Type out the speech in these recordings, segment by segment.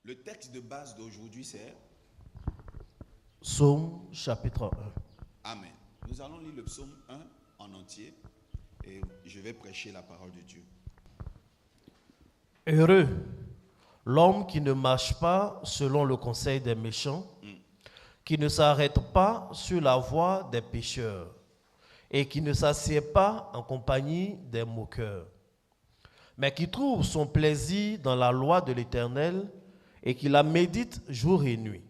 Le texte de base d'aujourd'hui, c'est Psaume chapitre 1. Amen. Nous allons lire le psaume 1 en entier et je vais prêcher la parole de Dieu. Heureux l'homme qui ne marche pas selon le conseil des méchants, qui ne s'arrête pas sur la voie des pécheurs et qui ne s'assied pas en compagnie des moqueurs, mais qui trouve son plaisir dans la loi de l'Éternel et qui la médite jour et nuit.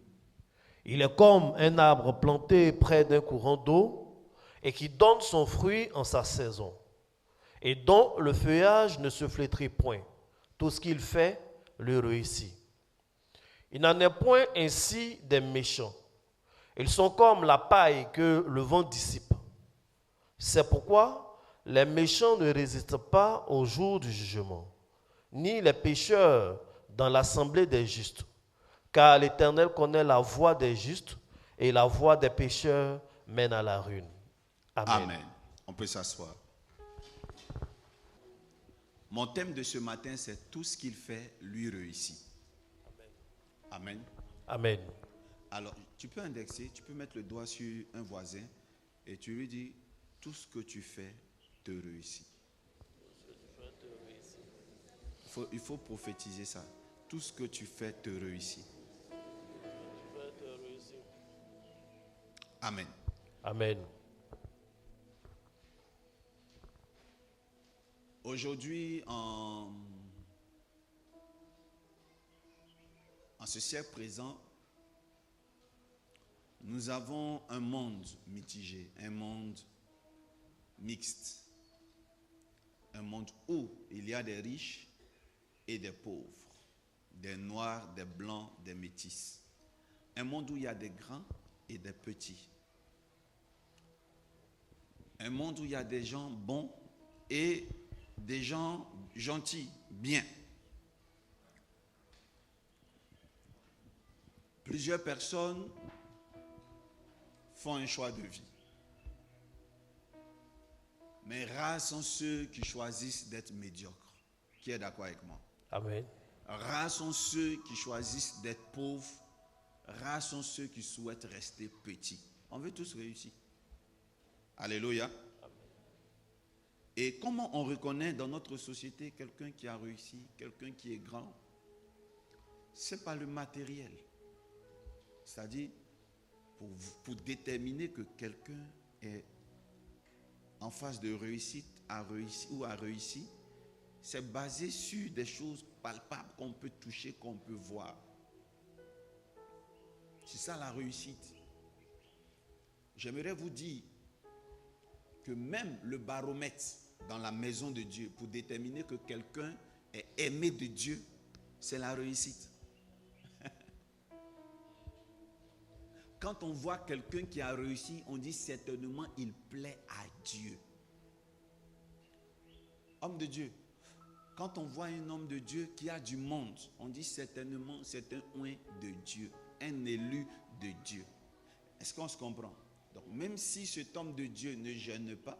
Il est comme un arbre planté près d'un courant d'eau et qui donne son fruit en sa saison et dont le feuillage ne se flétrit point. Tout ce qu'il fait le réussit. Il n'en est point ainsi des méchants. Ils sont comme la paille que le vent dissipe. C'est pourquoi les méchants ne résistent pas au jour du jugement, ni les pécheurs dans l'assemblée des justes. Car l'Éternel connaît la voie des justes et la voie des pécheurs mène à la ruine. Amen. Amen. On peut s'asseoir. Mon thème de ce matin, c'est tout ce qu'il fait, lui réussit. Amen. Amen. Alors, tu peux indexer, tu peux mettre le doigt sur un voisin et tu lui dis, tout ce que tu fais te réussit. Il faut prophétiser ça. Tout ce que tu fais te réussit. Amen. Amen. Aujourd'hui, en ce siècle présent, nous avons un monde mitigé, un monde mixte. Un monde où il y a des riches et des pauvres, des noirs, des blancs, des métis. Un monde où il y a des grands et des petits. Un monde où il y a des gens bons et des gens gentils, bien. Plusieurs personnes font un choix de vie. Mais rares sont ceux qui choisissent d'être médiocres. Qui est d'accord avec moi? Amen. Rares sont ceux qui choisissent d'être pauvres. Rares sont ceux qui souhaitent rester petits. On veut tous réussir. Alléluia. Et comment on reconnaît dans notre société quelqu'un qui a réussi, quelqu'un qui est grand? C'est par le matériel. C'est-à-dire, pour déterminer que quelqu'un est en phase de réussite, a réussi, c'est basé sur des choses palpables qu'on peut toucher, qu'on peut voir. C'est ça la réussite. J'aimerais vous dire que même le baromètre dans la maison de Dieu pour déterminer que quelqu'un est aimé de Dieu, c'est la réussite. Quand on voit quelqu'un qui a réussi, on dit certainement il plaît à Dieu. Homme de Dieu. Quand on voit un homme de Dieu qui a du monde, on dit certainement c'est un oint de Dieu, un élu de Dieu. Est-ce qu'on se comprend? Donc même si cet homme de Dieu ne jeûne pas,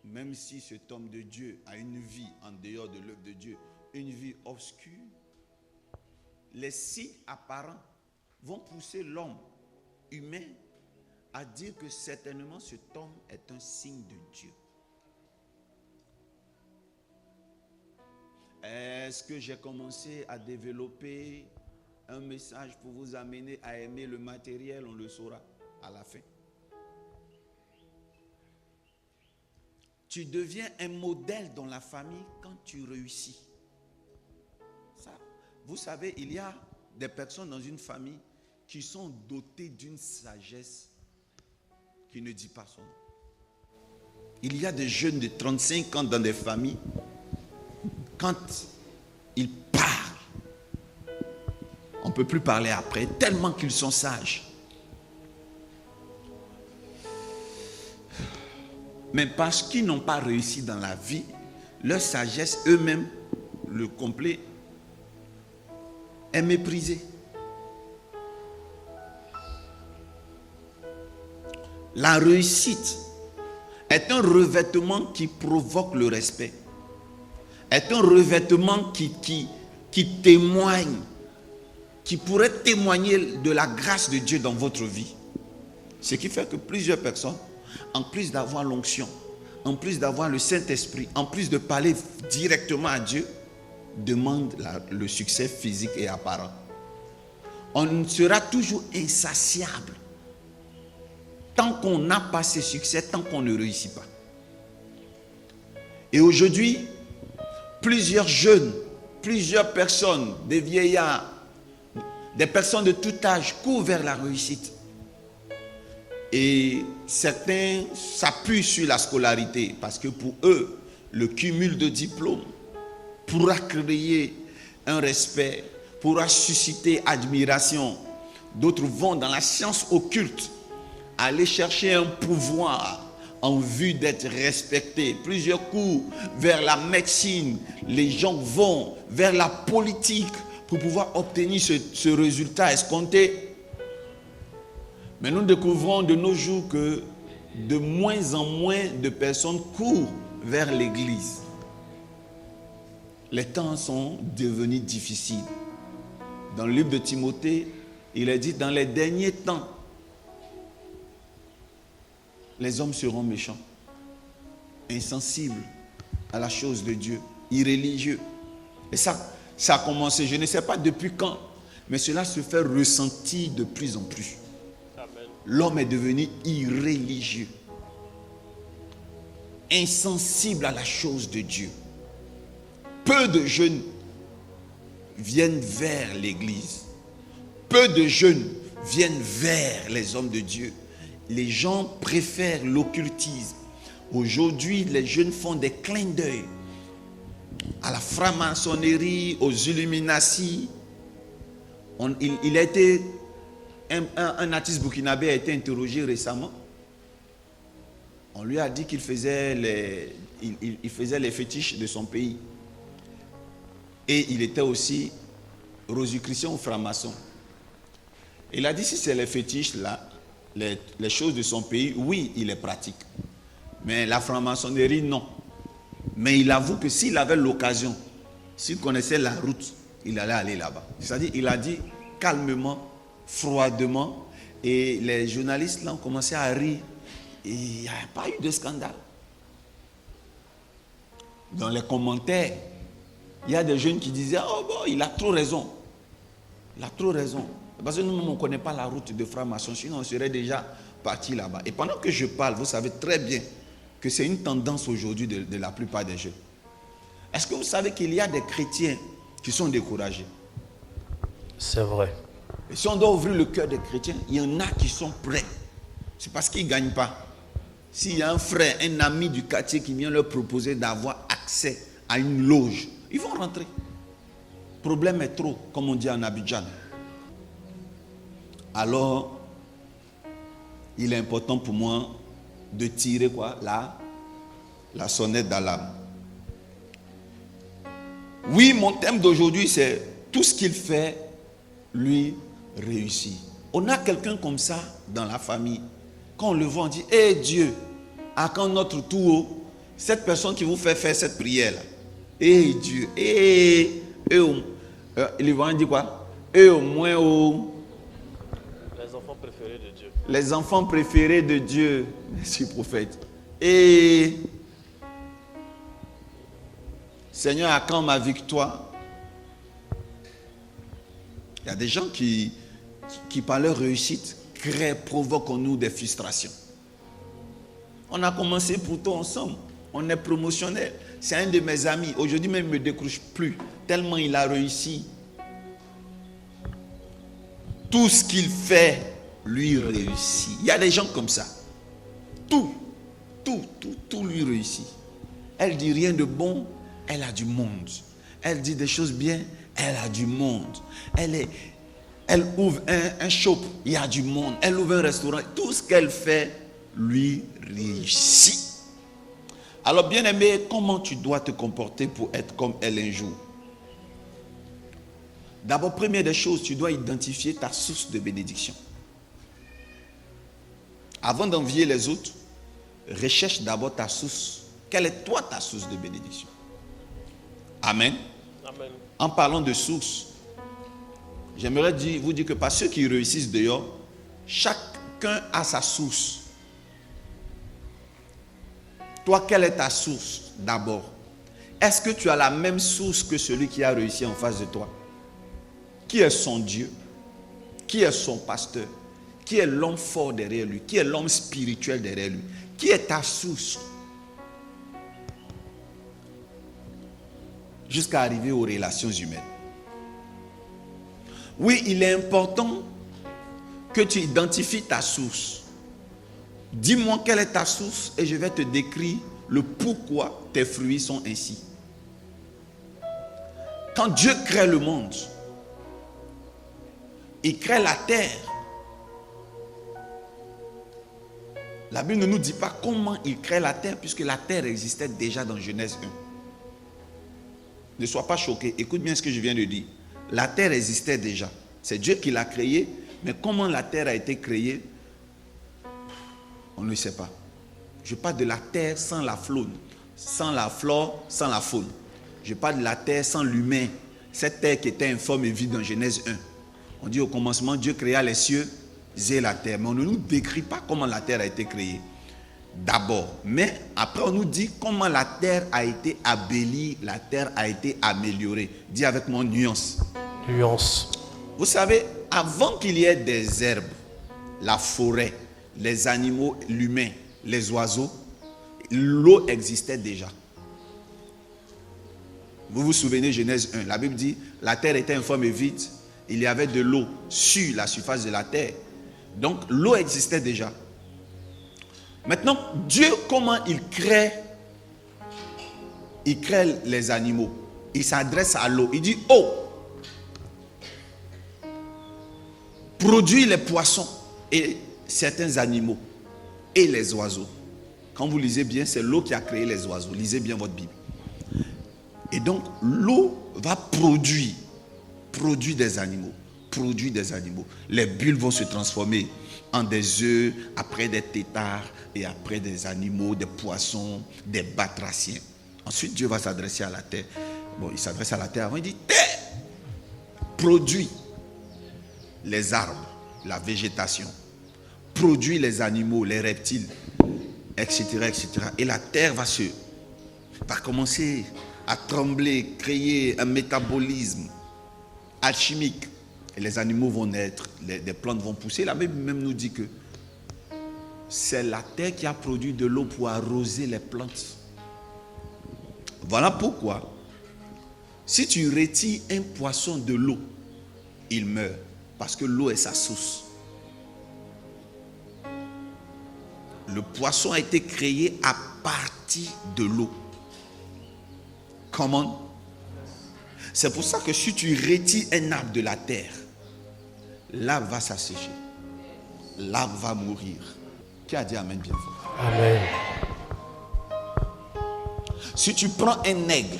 même si cet homme de Dieu a une vie en dehors de l'œuvre de Dieu, une vie obscure, les signes apparents vont pousser l'homme humain à dire que certainement cet homme est un signe de Dieu. Est-ce que j'ai commencé à développer un message pour vous amener à aimer le matériel? On le saura à la fin. Tu deviens un modèle dans la famille quand tu réussis. Ça, vous savez, il y a des personnes dans une famille qui sont dotées d'une sagesse qui ne dit pas son nom. Il y a des jeunes de 35 ans dans des familles, quand ils parlent, on ne peut plus parler après, tellement qu'ils sont sages. Mais parce qu'ils n'ont pas réussi dans la vie, leur sagesse, eux-mêmes, le complet, est méprisée. La réussite est un revêtement qui provoque le respect. Est un revêtement qui témoigne qui pourrait témoigner de la grâce de Dieu dans votre vie. Ce qui fait que plusieurs personnes, en plus d'avoir l'onction, en plus d'avoir le Saint-Esprit, en plus de parler directement à Dieu, demandent le succès physique et apparent. On sera toujours insatiable tant qu'on n'a pas ce succès, tant qu'on ne réussit pas. Et aujourd'hui, plusieurs jeunes, plusieurs personnes, des vieillards, des personnes de tout âge courent vers la réussite. Et certains s'appuient sur la scolarité parce que pour eux, le cumul de diplômes pourra créer un respect, pourra susciter admiration. D'autres vont dans la science occulte aller chercher un pouvoir en vue d'être respectés. Plusieurs courent vers la médecine. Les gens vont vers la politique pour pouvoir obtenir ce résultat escompté. Mais nous découvrons de nos jours que de moins en moins de personnes courent vers l'église. Les temps sont devenus difficiles. Dans le livre de Timothée, il est dit, dans les derniers temps, les hommes seront méchants, insensibles à la chose de Dieu, irréligieux. Et ça a commencé, je ne sais pas depuis quand, mais cela se fait ressentir de plus en plus. Amen. L'homme est devenu irréligieux, insensible à la chose de Dieu. Peu de jeunes viennent vers l'église. Peu de jeunes viennent vers les hommes de Dieu. Les gens préfèrent l'occultisme. Aujourd'hui, les jeunes font des clins d'œil à la franc-maçonnerie, aux Illuminati. Il a été un artiste burkinabé a été interrogé récemment. On lui a dit qu'il faisait les fétiches de son pays. Et il était aussi rosicrucien ou franc-maçon. Il a dit, si c'est les fétiches là, les choses de son pays, oui, il les pratique. Mais la franc-maçonnerie, non. Mais il avoue que s'il avait l'occasion, s'il connaissait la route, il allait aller là-bas. C'est-à-dire, il a dit calmement, froidement, et les journalistes là ont commencé à rire. Et il n'y a pas eu de scandale. Dans les commentaires, il y a des jeunes qui disaient, oh bon, il a trop raison. Il a trop raison. Parce que nous-mêmes, on ne connaît pas la route de franc-maçon, sinon on serait déjà parti là-bas. Et pendant que je parle, vous savez très bien que c'est une tendance aujourd'hui de la plupart des jeunes. Est-ce que vous savez qu'il y a des chrétiens qui sont découragés? C'est vrai. Et si on doit ouvrir le cœur des chrétiens, il y en a qui sont prêts. C'est parce qu'ils ne gagnent pas. S'il y a un frère, un ami du quartier qui vient leur proposer d'avoir accès à une loge, ils vont rentrer. Le problème est trop, comme on dit en Abidjan. Alors, il est important pour moi de tirer quoi? La sonnette d'alarme. Oui, mon thème d'aujourd'hui, c'est tout ce qu'il fait, lui, réussit. On a quelqu'un comme ça dans la famille. Quand on le voit, on dit, hé Dieu, à quand notre tour, cette personne qui vous fait faire cette prière-là, hé Dieu, il va dire quoi? Et au moins, les enfants préférés de Dieu. Les enfants préférés de Dieu, merci prophète. Et Seigneur, à quand ma victoire? Il y a des gens qui par leur réussite, provoquent en nous des frustrations. On a commencé pourtant ensemble. On est promotionnel. C'est un de mes amis. Aujourd'hui même, il ne me décroche plus. Tellement il a réussi. Tout ce qu'il fait, lui réussit. Il y a des gens comme ça. Tout lui réussit. Elle dit rien de bon, elle a du monde. Elle dit des choses bien, elle a du monde. Elle ouvre un shop, il y a du monde. Elle ouvre un restaurant, tout ce qu'elle fait, lui réussit. Alors bien aimé, comment tu dois te comporter pour être comme elle un jour? D'abord, première des choses, tu dois identifier ta source de bénédiction. Avant d'envier les autres, recherche d'abord ta source. Quelle est toi ta source de bénédiction? Amen. Amen. En parlant de source, J'aimerais vous dire que par ceux qui réussissent dehors, chacun a sa source. Toi, quelle est ta source d'abord? Est-ce que tu as la même source que celui qui a réussi en face de toi? Qui est son Dieu? Qui est son pasteur? Qui est l'homme fort derrière lui? Qui est l'homme spirituel derrière lui? Qui est ta source? Jusqu'à arriver aux relations humaines. Oui, il est important que tu identifies ta source. Dis-moi quelle est ta source et je vais te décrire le pourquoi tes fruits sont ainsi. Quand Dieu crée le monde, il crée la terre. La Bible ne nous dit pas comment il crée la terre puisque la terre existait déjà dans Genèse 1. Ne sois pas choqué, écoute bien ce que je viens de dire. La terre existait déjà. C'est Dieu qui l'a créée, mais comment la terre a été créée, on ne sait pas. Je parle de la terre sans la faune, sans la flore, sans la faune. Je parle de la terre sans l'humain. Cette terre qui était informe et vide dans Genèse 1. On dit au commencement, Dieu créa les cieux et la terre. Mais on ne nous décrit pas comment la terre a été créée. D'abord. Mais après, on nous dit comment la terre a été embellie, la terre a été améliorée. Dis avec moi, nuance. Nuance. Vous savez, avant qu'il y ait des herbes, la forêt, les animaux, l'humain, les oiseaux, l'eau existait déjà. Vous vous souvenez, Genèse 1, la Bible dit, la terre était informe et vide, il y avait de l'eau sur la surface de la terre. Donc, l'eau existait déjà. Maintenant, Dieu, comment il crée les animaux? Il s'adresse à l'eau. Il dit, oh, produis les poissons et certains animaux et les oiseaux. Quand vous lisez bien, c'est l'eau qui a créé les oiseaux. Lisez bien votre Bible. Et donc, l'eau va produire des animaux. Produit des animaux. Les bulles vont se transformer en des œufs, après des têtards, et après des animaux, des poissons, des batraciens. Ensuite, Dieu va s'adresser à la terre. Bon, il s'adresse à la terre avant, il dit, terre, produit les arbres, la végétation, produit les animaux, les reptiles, etc., etc. Et la terre va commencer à trembler, créer un métabolisme alchimique. Et les animaux vont naître, des plantes vont pousser. La Bible même nous dit que c'est la terre qui a produit de l'eau pour arroser les plantes. Voilà pourquoi, si tu retires un poisson de l'eau, il meurt. Parce que l'eau est sa source. Le poisson a été créé à partir de l'eau. Comment? C'est pour ça que si tu retires un arbre de la terre, l'arbre va s'assécher. L'arbre va mourir. Qui a dit amen bien fort? Amen. Si tu prends un aigle,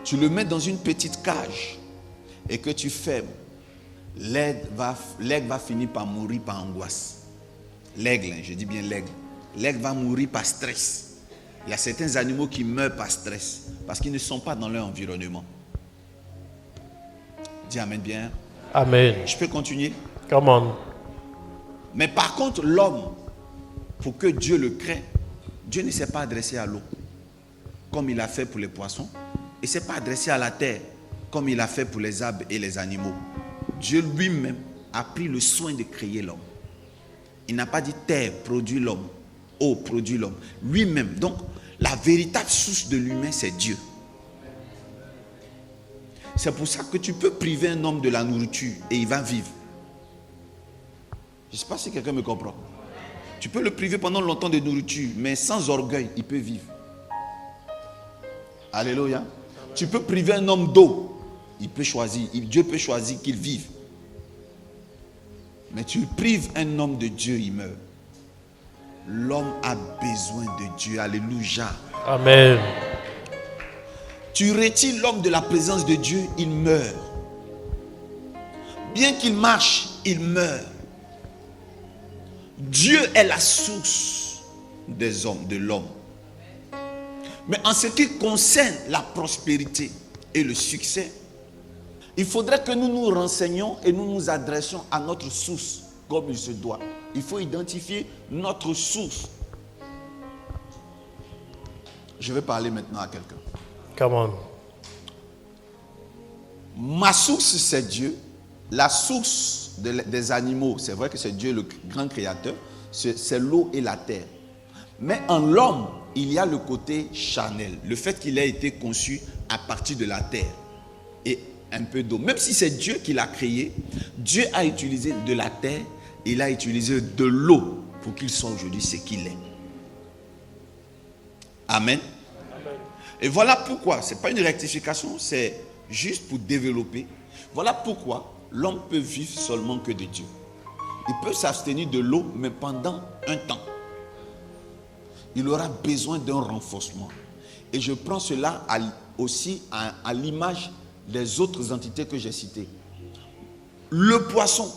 tu le mets dans une petite cage et que tu fermes, l'aigle va finir par mourir par angoisse. L'aigle, je dis bien l'aigle. L'aigle va mourir par stress. Il y a certains animaux qui meurent par stress parce qu'ils ne sont pas dans leur environnement. Dis amen bien. Amen. Je peux continuer? Come on. Mais par contre, l'homme, pour que Dieu le crée, Dieu ne s'est pas adressé à l'eau comme il a fait pour les poissons. Il ne s'est pas adressé à la terre comme il a fait pour les arbres et les animaux. Dieu lui-même a pris le soin de créer l'homme. Il n'a pas dit terre, produit l'homme. Eau, produit l'homme. Lui-même. Donc, la véritable source de l'humain, c'est Dieu. C'est pour ça que tu peux priver un homme de la nourriture et il va vivre. Je ne sais pas si quelqu'un me comprend. Tu peux le priver pendant longtemps de nourriture, mais sans orgueil, il peut vivre. Alléluia. Tu peux priver un homme d'eau, il peut choisir, Dieu peut choisir qu'il vive. Mais tu prives un homme de Dieu, il meurt. L'homme a besoin de Dieu. Alléluia. Amen. Tu retires l'homme de la présence de Dieu, il meurt. Bien qu'il marche, il meurt. Dieu est la source des hommes, de l'homme. Mais en ce qui concerne la prospérité et le succès, Il faudrait que nous nous renseignions et nous nous adressions à notre source comme il se doit. Il faut identifier notre source. Je vais parler maintenant à quelqu'un. Come on. Ma source, c'est Dieu. La source des animaux, c'est vrai que c'est Dieu le grand créateur. C'est l'eau et la terre. Mais en l'homme, il y a le côté charnel. Le fait qu'il ait été conçu à partir de la terre et un peu d'eau. Même si c'est Dieu qui l'a créé, Dieu a utilisé de la terre, il a utilisé de l'eau pour qu'il soit aujourd'hui ce qu'il est. Amen. Et voilà pourquoi, ce n'est pas une rectification, c'est juste pour développer. Voilà pourquoi l'homme peut vivre seulement que de Dieu. Il peut s'abstenir de l'eau, mais pendant un temps. Il aura besoin d'un renforcement. Et je prends cela aussi à l'image des autres entités que j'ai citées. Le poisson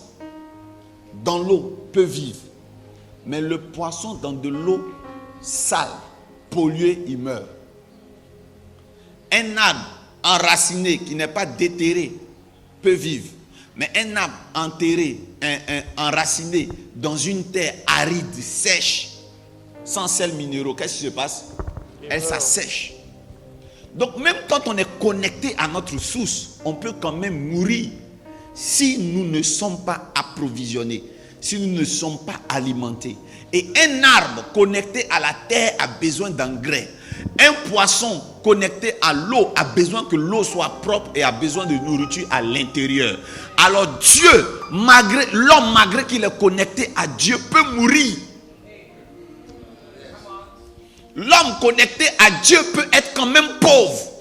dans l'eau peut vivre, mais le poisson dans de l'eau sale, polluée, il meurt. Un arbre enraciné qui n'est pas déterré peut vivre, mais un arbre enterré, enraciné dans une terre aride, sèche, sans sels minéraux, qu'est-ce qui se passe? Elle s'assèche. Donc même quand on est connecté à notre source, on peut quand même mourir si nous ne sommes pas approvisionnés, si nous ne sommes pas alimentés. Et un arbre connecté à la terre a besoin d'engrais. Un poisson connecté à l'eau a besoin que l'eau soit propre et a besoin de nourriture à l'intérieur. Alors Dieu, l'homme malgré qu'il est connecté à Dieu peut mourir. L'homme connecté à Dieu peut être quand même pauvre.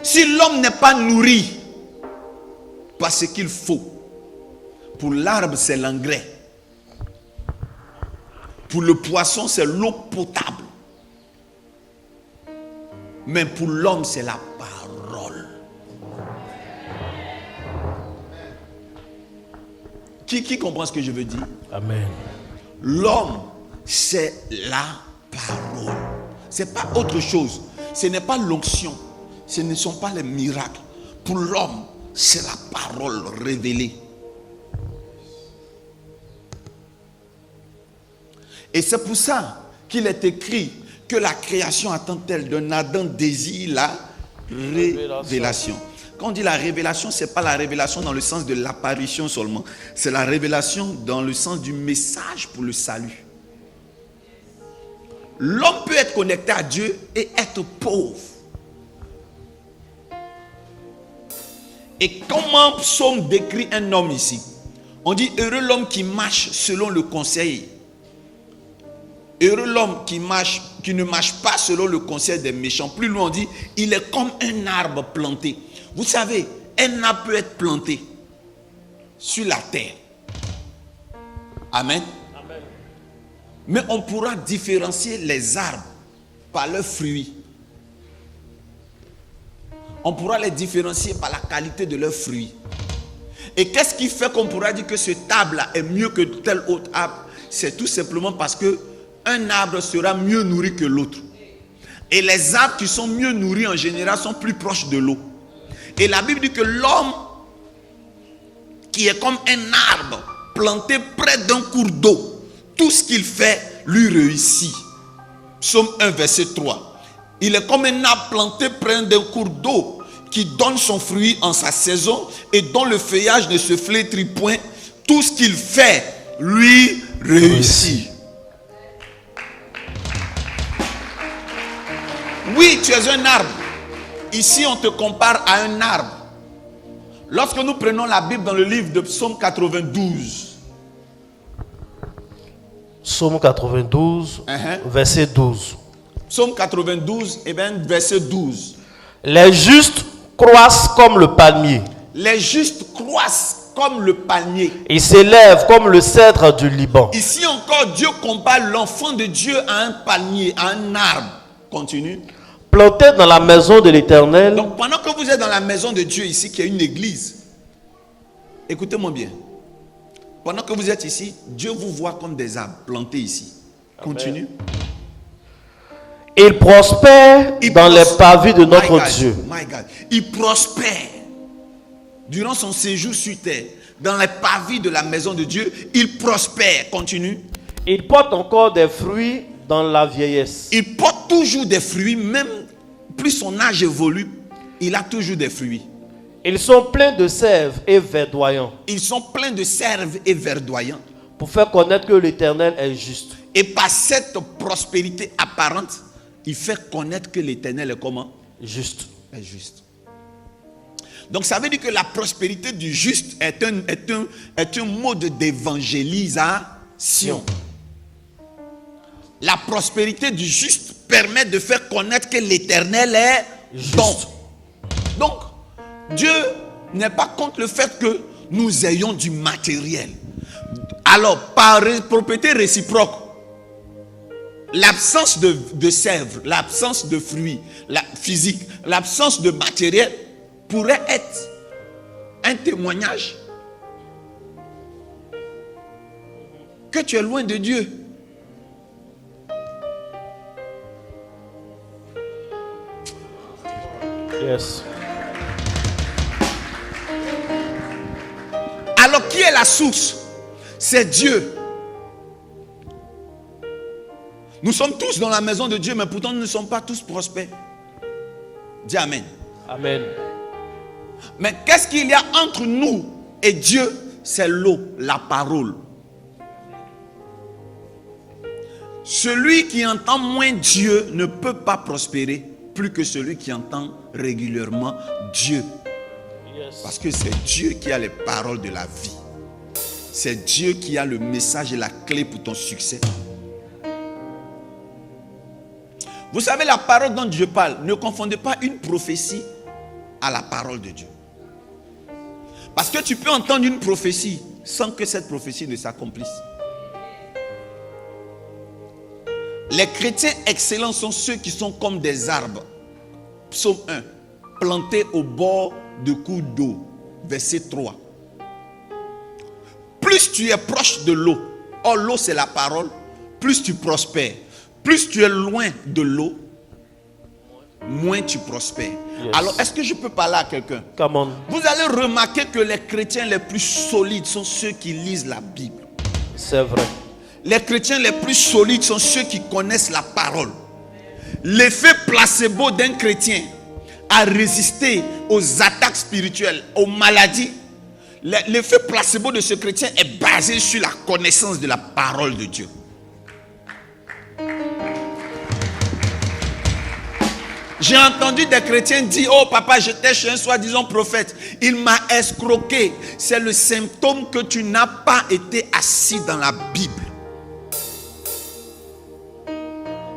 Si l'homme n'est pas nourri par ce qu'il faut, pour l'arbre c'est l'engrais, pour le poisson c'est l'eau potable, mais pour l'homme c'est la parole. Qui comprend ce que je veux dire? Amen. L'homme c'est la parole. C'est pas autre chose. Ce n'est pas l'onction. Ce ne sont pas les miracles. Pour l'homme, c'est la parole révélée. Et c'est pour ça qu'il est écrit que la création attend-elle d'un ardent désir la révélation. Quand on dit la révélation, ce n'est pas la révélation dans le sens de l'apparition seulement. C'est la révélation dans le sens du message pour le salut. L'homme peut être connecté à Dieu et être pauvre. Et comment Psaume décrit un homme ici? On dit heureux l'homme qui marche selon le conseil. Heureux l'homme qui ne marche pas selon le conseil des méchants. Plus loin on dit il est comme un arbre planté. Vous savez, un arbre peut être planté sur la terre. Amen. Mais on pourra différencier les arbres par leurs fruits. On pourra les différencier par la qualité de leurs fruits. Et qu'est-ce qui fait qu'on pourra dire que cet arbre-là est mieux que tel autre arbre? C'est tout simplement parce que un arbre sera mieux nourri que l'autre. Et les arbres qui sont mieux nourris en général sont plus proches de l'eau. Et la Bible dit que l'homme qui est comme un arbre planté près d'un cours d'eau, tout ce qu'il fait lui réussit. Psaume 1 verset 3. Il est comme un arbre planté près d'un cours d'eau qui donne son fruit en sa saison et dont le feuillage ne se flétrit point. Tout ce qu'il fait lui réussit. Oui, tu es un arbre. Ici, on te compare à un arbre. Lorsque nous prenons la Bible dans le livre de Psaume 92, Psaume 92, verset 12. Psaume 92, verset 12. Les justes croissent comme le palmier. Les justes croissent comme le palmier. Ils s'élèvent comme le cèdre du Liban. Ici encore, Dieu compare l'enfant de Dieu à un palmier, à un arbre. Continue. Planté dans la maison de l'Éternel. Donc pendant que vous êtes dans la maison de Dieu ici, qui est une église, écoutez-moi bien. Pendant que vous êtes ici, Dieu vous voit comme des arbres plantés ici. Continue. Il prospère dans les parvis de notre Dieu. My God. Il prospère durant son séjour sur terre. Dans les parvis de la maison de Dieu, il prospère. Continue. Il porte encore des fruits dans la vieillesse. Il porte toujours des fruits, même plus son âge évolue, il a toujours des fruits. Ils sont pleins de sève et verdoyants. Ils sont pleins de sève et verdoyants. Pour faire connaître que l'Éternel est juste. Et par cette prospérité apparente, il fait connaître que l'Éternel est comment? Juste. Est juste. Donc ça veut dire que la prospérité du juste est un mode d'évangélisation. La prospérité du juste permet de faire connaître que l'Éternel est bon. Donc, Dieu n'est pas contre le fait que nous ayons du matériel. Alors, par propriété réciproque, l'absence de sève, l'absence de fruits physiques, l'absence de matériel pourrait être un témoignage que tu es loin de Dieu. Yes. Alors, qui est la source? C'est Dieu. Nous sommes tous dans la maison de Dieu, mais pourtant nous ne sommes pas tous prospères. Dis Amen. Amen. Mais qu'est-ce qu'il y a entre nous et Dieu? C'est l'eau, la parole. Celui qui entend moins Dieu ne peut pas prospérer plus que celui qui entend régulièrement Dieu. Yes. Parce que c'est Dieu qui a les paroles de la vie. C'est Dieu qui a le message et la clé pour ton succès. Vous savez, la parole dont Dieu parle, ne confondez pas une prophétie à la parole de Dieu. Parce que tu peux entendre une prophétie sans que cette prophétie ne s'accomplisse. Les chrétiens excellents sont ceux qui sont comme des arbres. Psaume 1. Plantés au bord de cours d'eau. Verset 3. Plus tu es proche de l'eau, or l'eau c'est la parole, plus tu prospères. Plus tu es loin de l'eau, moins tu prospères. Yes. Alors, est-ce que je peux parler à quelqu'un? Come on. Vous allez remarquer que les chrétiens les plus solides sont ceux qui lisent la Bible. C'est vrai. Les chrétiens les plus solides sont ceux qui connaissent la parole. L'effet placebo d'un chrétien à résister aux attaques spirituelles, aux maladies, l'effet placebo de ce chrétien est basé sur la connaissance de la parole de Dieu. J'ai entendu des chrétiens dire: oh papa, j'étais chez un soi-disant prophète, il m'a escroqué. C'est le symptôme que tu n'as pas été assis dans la Bible.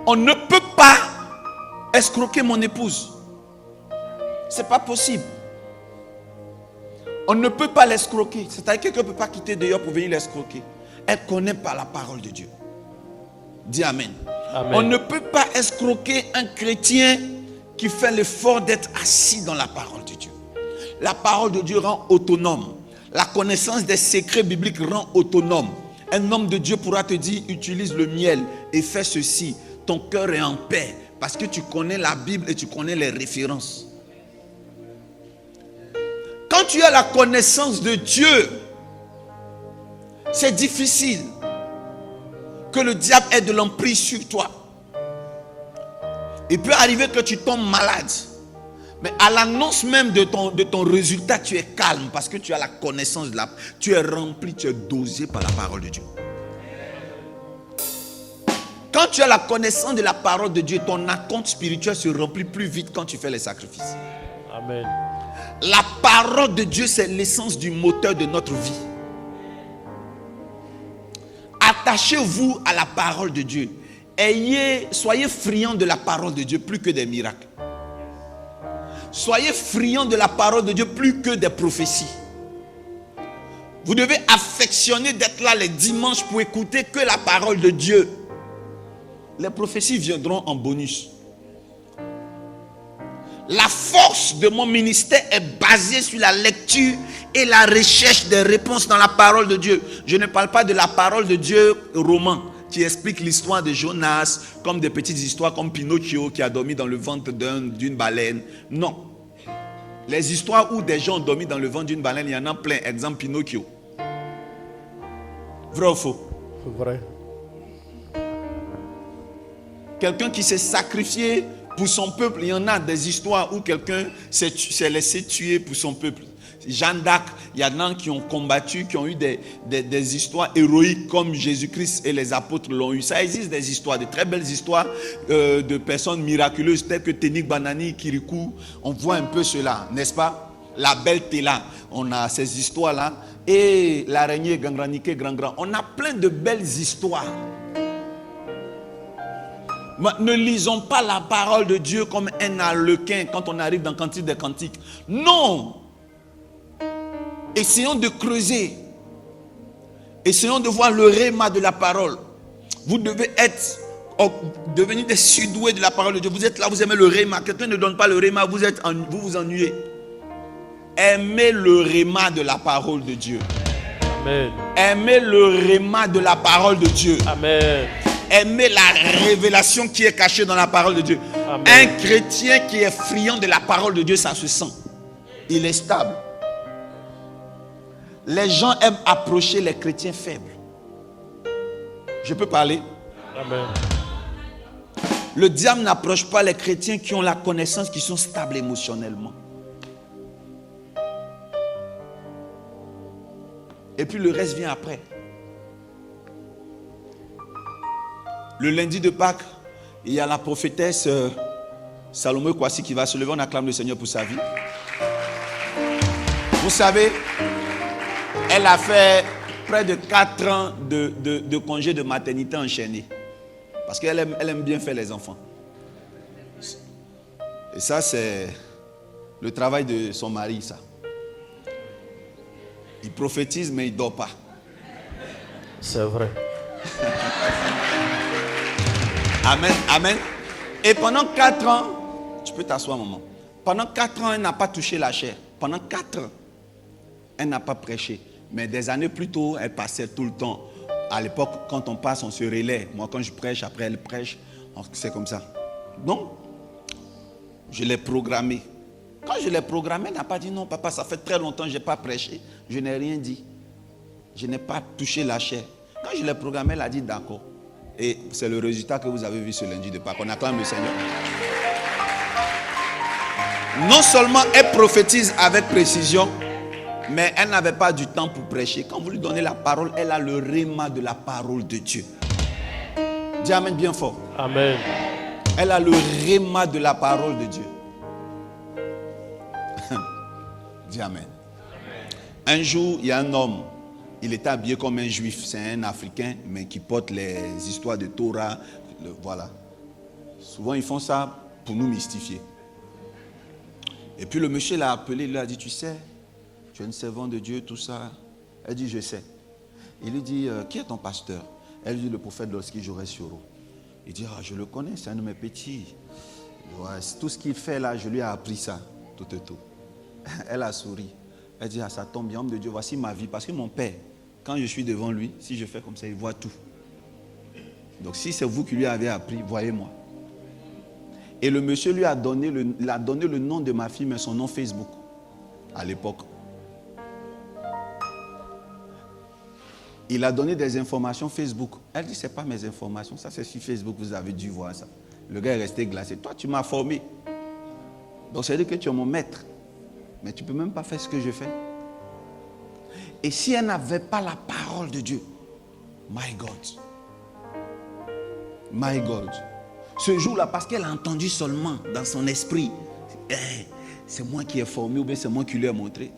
On ne peut pas escroquer mon épouse. C'est pas possible. On ne peut pas l'escroquer. C'est-à-dire que quelqu'un ne peut pas quitter dehors pour venir l'escroquer. Elle connaît pas la parole de Dieu. Dis Amen. Amen. On ne peut pas escroquer un chrétien qui fait l'effort d'être assis dans la parole de Dieu. La parole de Dieu rend autonome. La connaissance des secrets bibliques rend autonome. Un homme de Dieu pourra te dire: utilise le miel et fais ceci. Ton cœur est en paix parce que tu connais la Bible et tu connais les références. Quand tu as la connaissance de Dieu, c'est difficile que le diable ait de l'emprise sur toi. Il peut arriver que tu tombes malade, mais à l'annonce même de ton résultat, tu es calme parce que tu as la connaissance de la... Tu es rempli, tu es dosé par la parole de Dieu. Quand tu as la connaissance de la parole de Dieu, ton acompte spirituel se remplit plus vite quand tu fais les sacrifices. Amen. La parole de Dieu, c'est l'essence du moteur de notre vie. Attachez-vous à la parole de Dieu. Soyez friands de la parole de Dieu plus que des miracles. Soyez friands de la parole de Dieu plus que des prophéties. Vous devez affectionner d'être là les dimanches pour écouter que la parole de Dieu. Les prophéties viendront en bonus. La force de mon ministère est basée sur la lecture et la recherche des réponses dans la parole de Dieu. Je ne parle pas de la parole de Dieu roman. qui expliquent l'histoire de Jonas comme des petites histoires comme Pinocchio qui a dormi dans le ventre d'une baleine. Non. Les histoires où des gens ont dormi dans le ventre d'une baleine, il y en a plein. Exemple Pinocchio. Vrai ou faux? Vrai. Quelqu'un qui s'est sacrifié pour son peuple. Il y en a des histoires où quelqu'un s'est laissé tuer pour son peuple. Jeanne d'Arc, il y en a qui ont combattu, qui ont eu des histoires héroïques comme Jésus-Christ et les apôtres l'ont eu. Ça existe des histoires, de très belles histoires de personnes miraculeuses telles que Ténik Banani, Kirikou. On voit un peu cela, n'est-ce pas? La belle Téla, on a ces histoires-là. Et l'araignée Gangranike Grand. On a plein de belles histoires. Ne lisons pas la parole de Dieu comme un harlequin quand on arrive dans Cantique des Cantiques. Non! Essayons de creuser. Essayons de voir le réma de la parole. Vous devez devenir des surdoués de la parole de Dieu. Vous êtes là, vous aimez le réma. Quelqu'un ne donne pas le réma, vous vous ennuyez. Aimez le réma de la parole de Dieu. Amen. Aimez le réma de la parole de Dieu. Amen. Aimez la révélation qui est cachée dans la parole de Dieu. Amen. Un chrétien qui est friand de la parole de Dieu, ça se sent. Il est stable. Les gens aiment approcher les chrétiens faibles. Je peux parler? Amen. Le diable n'approche pas les chrétiens qui ont la connaissance, qui sont stables émotionnellement. Et puis le reste vient après. Le lundi de Pâques, il y a la prophétesse Salomé Kwasi qui va se lever. On acclame le Seigneur pour sa vie. Vous savez, elle a fait près de 4 ans de congé de maternité enchaîné. Parce qu'elle aime bien faire les enfants. Et ça, c'est le travail de son mari, ça. Il prophétise, mais il ne dort pas. C'est vrai. Amen, amen. Et pendant 4 ans, tu peux t'asseoir, maman. Pendant 4 ans, elle n'a pas touché la chair. Pendant 4 ans, elle n'a pas prêché. Mais des années plus tôt, elle passait tout le temps. À l'époque, quand on passe, on se relaie. Moi, quand je prêche, après elle prêche. C'est comme ça. Donc, je l'ai programmée. Quand je l'ai programmée, elle n'a pas dit non, papa, ça fait très longtemps que je n'ai pas prêché. Je n'ai rien dit. Je n'ai pas touché la chair. Quand je l'ai programmée, elle a dit d'accord. Et c'est le résultat que vous avez vu ce lundi de Pâques. On acclame le Seigneur. Non seulement elle prophétise avec précision, mais elle n'avait pas du temps pour prêcher. Quand vous lui donnez la parole, elle a le réma de la parole de Dieu. Dis amen bien fort. Amen. Elle a le réma de la parole de Dieu. Dis amen. Un jour, il y a un homme. Il était habillé comme un juif. C'est un Africain, mais qui porte les histoires de Torah. Voilà. Souvent, ils font ça pour nous mystifier. Et puis, le monsieur l'a appelé. Il lui a dit, tu sais, tu es une servante de Dieu, tout ça. Elle dit, je sais. Il lui dit, qui est ton pasteur? Elle dit, le prophète lorsqu'il jouerait sur eau. Il dit, je le connais, c'est un de mes petits. Ouais, tout ce qu'il fait là, je lui ai appris ça. Tout. Elle a souri. Elle dit, ça tombe bien, homme de Dieu, voici ma vie. Parce que mon père, quand je suis devant lui, si je fais comme ça, il voit tout. Donc si c'est vous qui lui avez appris, voyez-moi. Et le monsieur lui a donné le nom de ma fille, mais son nom Facebook, à l'époque. Il a donné des informations Facebook. Elle dit, ce n'est pas mes informations, ça c'est sur Facebook, vous avez dû voir ça. Le gars est resté glacé. Toi, tu m'as formé. Donc ça veut dire que tu es mon maître. Mais tu ne peux même pas faire ce que je fais. Et si elle n'avait pas la parole de Dieu, my God, ce jour-là, parce qu'elle a entendu seulement dans son esprit, c'est moi qui ai formé ou bien c'est moi qui lui ai montré,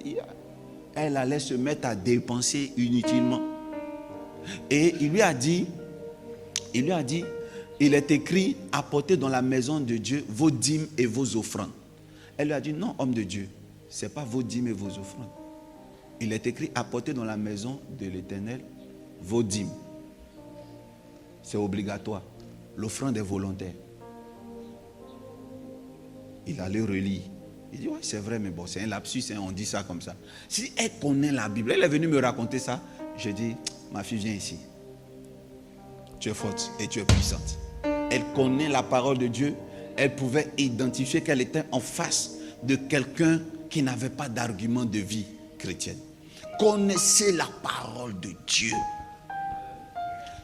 elle allait se mettre à dépenser inutilement. Et il lui a dit, il est écrit, apportez dans la maison de Dieu vos dîmes et vos offrandes. Elle lui a dit, non, homme de Dieu, ce n'est pas vos dîmes et vos offrandes. Il est écrit, apportez dans la maison de l'Éternel vos dîmes. C'est obligatoire. L'offrande est volontaire. Il allait relire. Il dit, oui, c'est vrai, mais bon, c'est un lapsus, on dit ça comme ça. Si elle connaît la Bible, elle est venue me raconter ça. Je dis, ma fille, viens ici. tu es forte et tu es puissante. Elle connaît la parole de Dieu. Elle pouvait identifier qu'elle était en face de quelqu'un qui n'avait pas d'argument de vie chrétienne. Connaissez la parole de Dieu.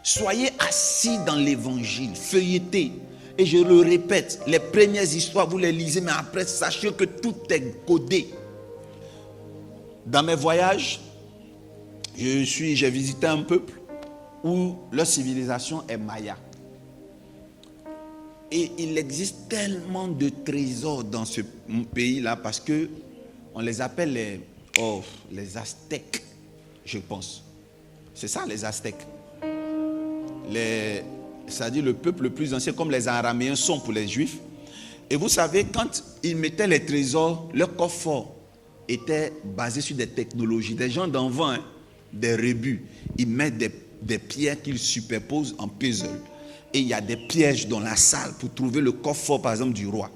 Soyez assis dans l'évangile, feuilletez. Et je le répète, les premières histoires, vous les lisez, mais après, sachez que tout est codé. Dans mes voyages, j'ai visité un peuple où leur civilisation est maya. Et il existe tellement de trésors dans ce pays-là parce que on les appelle les Aztèques, je pense. C'est ça, les Aztèques. C'est-à-dire le peuple le plus ancien, comme les Araméens sont pour les Juifs. Et vous savez, quand ils mettaient les trésors, leur coffre-fort était basé sur des technologies. Des gens d'envant, des rébus, ils mettent des pierres qu'ils superposent en puzzle. Et il y a des pièges dans la salle pour trouver le coffre-fort, par exemple, du roi.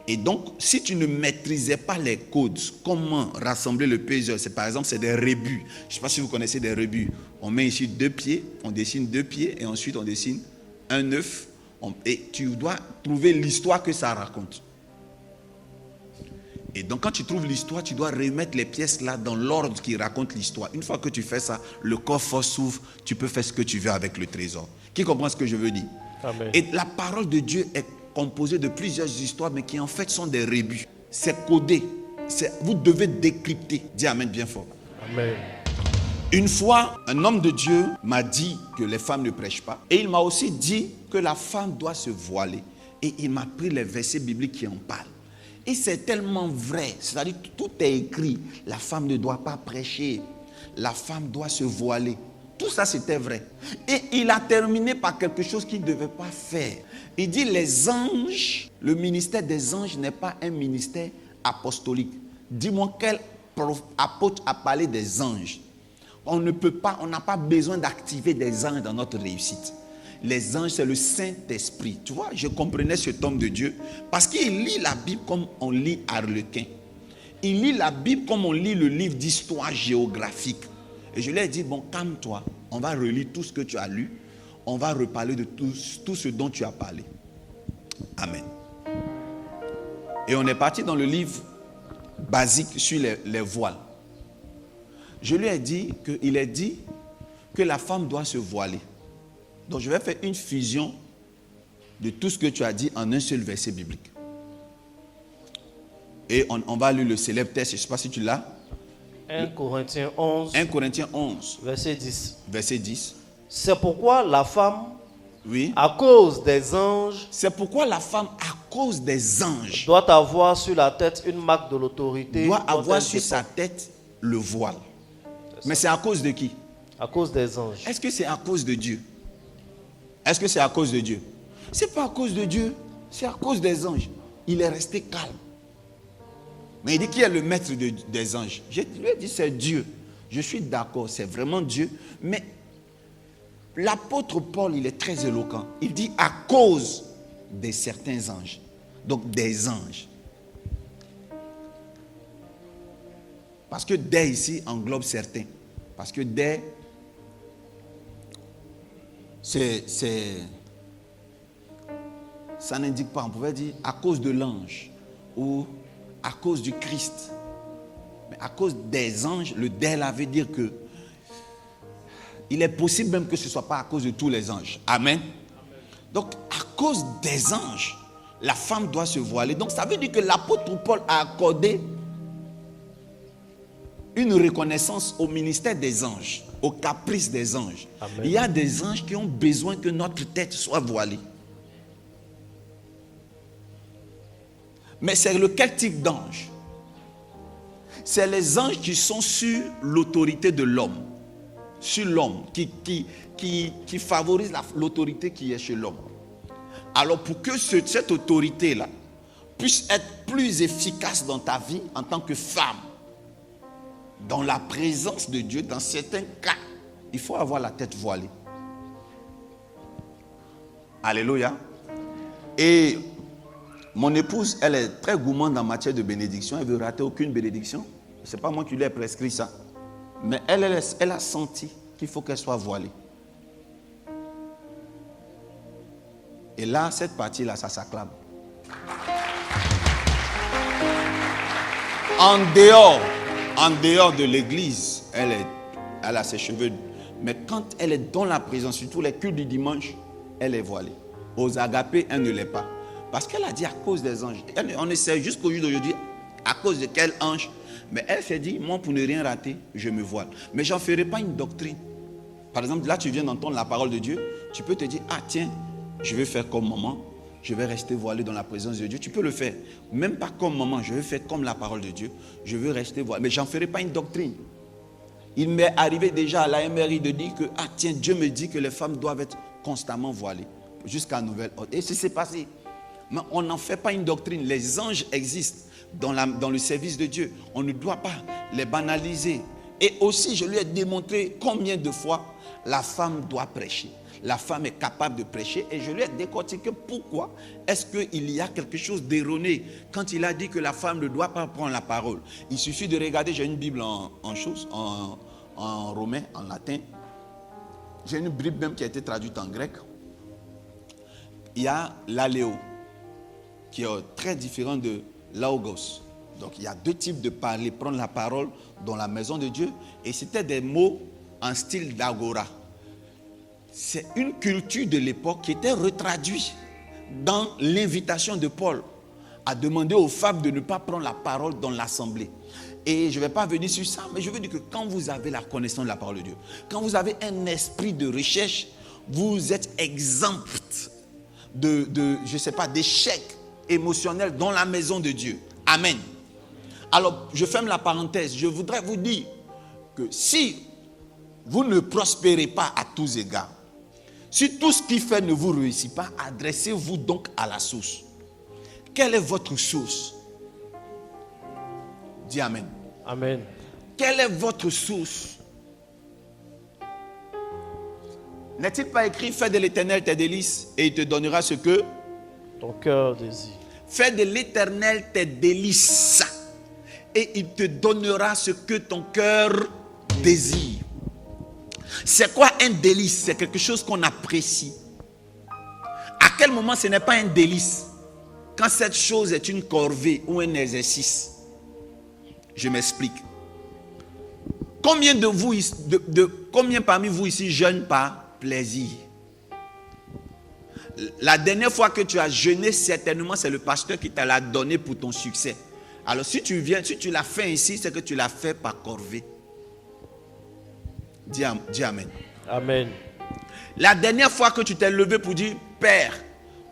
Et donc, si tu ne maîtrisais pas les codes, comment rassembler le puzzle, c'est par exemple, c'est des rébus. Je ne sais pas si vous connaissez des rébus. On met ici 2 pieds, on dessine 2 pieds, et ensuite on dessine un œuf. Et tu dois trouver l'histoire que ça raconte. Et donc, quand tu trouves l'histoire, tu dois remettre les pièces là dans l'ordre qui raconte l'histoire. Une fois que tu fais ça, le coffre s'ouvre, tu peux faire ce que tu veux avec le trésor. Qui comprend ce que je veux dire? Amen. Et la parole de Dieu est composée de plusieurs histoires, mais qui en fait sont des rébus. C'est codé. Vous devez décrypter. Dis amen bien fort. Amen. Une fois, un homme de Dieu m'a dit que les femmes ne prêchent pas. Et il m'a aussi dit que la femme doit se voiler. Et il m'a pris les versets bibliques qui en parlent. Et c'est tellement vrai. C'est-à-dire que tout est écrit. La femme ne doit pas prêcher. La femme doit se voiler. Tout ça, c'était vrai. Et il a terminé par quelque chose qu'il ne devait pas faire. Il dit, les anges, le ministère des anges n'est pas un ministère apostolique. Dis-moi quel apôtre a parlé des anges. On n'a pas besoin d'activer des anges dans notre réussite. Les anges, c'est le Saint-Esprit. Tu vois, je comprenais cet homme de Dieu parce qu'il lit la Bible comme on lit Harlequin. Il lit la Bible comme on lit le livre d'histoire géographique. Et je lui ai dit, bon, calme-toi, on va relire tout ce que tu as lu, on va reparler de tout ce dont tu as parlé. Amen. Et on est parti dans le livre basique sur les voiles. Je lui ai dit qu'il est dit que la femme doit se voiler. Donc je vais faire une fusion de tout ce que tu as dit en un seul verset biblique. Et on va lire le célèbre texte, je ne sais pas si tu l'as. 1 Corinthiens 11, 1 Corinthiens 11, verset 10. verset 10. C'est pourquoi la femme, Oui. à cause des anges, C'est pourquoi la femme, à cause des anges, doit avoir sur la tête une marque de l'autorité. doit dont avoir elle sur dépend. sa tête le voile. Mais c'est à cause de qui? À cause des anges. Est-ce que c'est à cause de Dieu? Est-ce que c'est à cause de Dieu? C'est pas à cause de Dieu, c'est à cause des anges. Il est resté calme. Mais il dit qui est le maître des anges? Je lui ai dit c'est Dieu. Je suis d'accord, c'est vraiment Dieu. Mais l'apôtre Paul, il est très éloquent. Il dit à cause de certains anges. Donc des anges. Parce que des ici englobe certains. Parce que des, ça n'indique pas. On pouvait dire à cause de l'ange ou à cause du Christ. Mais à cause des anges, le des là veut dire que il est possible même que ce ne soit pas à cause de tous les anges. Amen. Donc à cause des anges, la femme doit se voiler. Donc ça veut dire que l'apôtre Paul a accordé une reconnaissance au ministère des anges, au caprice des anges. Amen. Il y a des anges qui ont besoin que notre tête soit voilée. Mais c'est lequel type d'ange? C'est les anges qui sont sur l'autorité de l'homme. Sur l'homme, qui favorise l'autorité qui est chez l'homme. Alors pour que cette autorité-là puisse être plus efficace dans ta vie en tant que femme, dans la présence de Dieu, dans certains cas, il faut avoir la tête voilée. Alléluia. Et mon épouse, elle est très gourmande en matière de bénédiction. Elle ne veut rater aucune bénédiction. Ce n'est pas moi qui lui ai prescrit ça. Mais elle a senti qu'il faut qu'elle soit voilée. Et là, cette partie-là, ça s'acclame. En dehors de l'église, elle a ses cheveux. Mais quand elle est dans la présence, surtout les cultes du dimanche, elle est voilée. Aux agapés, elle ne l'est pas. Parce qu'elle a dit à cause des anges. On essaie jusqu'au jour d'aujourd'hui, à cause de quel ange. Mais elle s'est dit, moi pour ne rien rater, je me voile. Mais je n'en ferai pas une doctrine. Par exemple, là tu viens d'entendre la parole de Dieu. Tu peux te dire, ah tiens, je vais faire comme maman. Je vais rester voilé dans la présence de Dieu. Tu peux le faire. Même pas comme maman, je vais faire comme la parole de Dieu. Je veux rester voilé. Mais je n'en ferai pas une doctrine. Il m'est arrivé déjà à la MRI de dire que, ah tiens, Dieu me dit que les femmes doivent être constamment voilées. Jusqu'à nouvel ordre. Et c'est passé. Mais on n'en fait pas une doctrine. Les anges existent dans le service de Dieu. On ne doit pas les banaliser. Et aussi, je lui ai démontré combien de fois la femme doit prêcher. La femme est capable de prêcher. Et je lui ai décortiqué pourquoi est-ce qu'il y a quelque chose d'erroné quand il a dit que la femme ne doit pas prendre la parole. Il suffit de regarder, j'ai une Bible en romain, en latin. J'ai une Bible même qui a été traduite en grec. Il y a l'aléo, qui est très différent de l'augos. Donc il y a deux types de parler, prendre la parole dans la maison de Dieu. Et c'était des mots en style d'agora. C'est une culture de l'époque qui était retraduite dans l'invitation de Paul à demander aux femmes de ne pas prendre la parole dans l'assemblée. Et je ne vais pas venir sur ça, mais je veux dire que quand vous avez la connaissance de la parole de Dieu, quand vous avez un esprit de recherche, vous êtes exempt je ne sais pas, d'échec émotionnel dans la maison de Dieu. Amen. Alors, je ferme la parenthèse. Je voudrais vous dire que si vous ne prospérez pas à tous égards, si tout ce qui fait ne vous réussit pas, adressez-vous donc à la source. Quelle est votre source? Dis Amen. Amen. Quelle est votre source? N'est-il pas écrit, fais de l'Éternel tes délices et il te donnera ce que ton cœur désire. Fais de l'Éternel tes délices et il te donnera ce que ton cœur désire. C'est quoi un délice? C'est quelque chose qu'on apprécie. À quel moment ce n'est pas un délice? Quand cette chose est une corvée ou un exercice. Je m'explique. Combien combien parmi vous ici jeûnent par plaisir? La dernière fois que tu as jeûné, certainement c'est le pasteur qui t'a l'a donné pour ton succès. Alors si tu l'as fait ici, c'est que tu l'as fait par corvée. Dis Amen. Amen. La dernière fois que tu t'es levé pour dire, Père,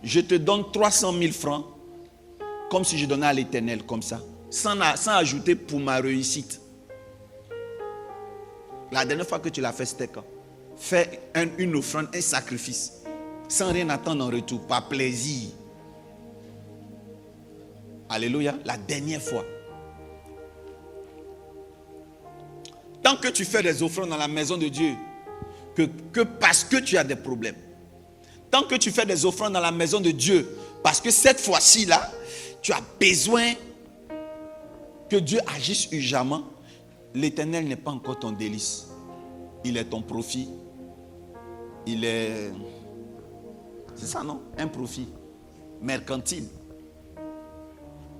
je te donne 300 000 francs, comme si je donnais à l'Éternel, comme ça, sans ajouter pour ma réussite. La dernière fois que tu l'as fait, c'était quand? Fais une offrande, un sacrifice, sans rien attendre en retour, par plaisir. Alléluia. La dernière fois. Tant que tu fais des offrandes dans la maison de Dieu, que parce que tu as des problèmes. Tant que tu fais des offrandes dans la maison de Dieu, parce que cette fois-ci là, tu as besoin que Dieu agisse urgemment, l'Éternel n'est pas encore ton délice. Il est ton profit. Il est... C'est ça, non? Un profit mercantile.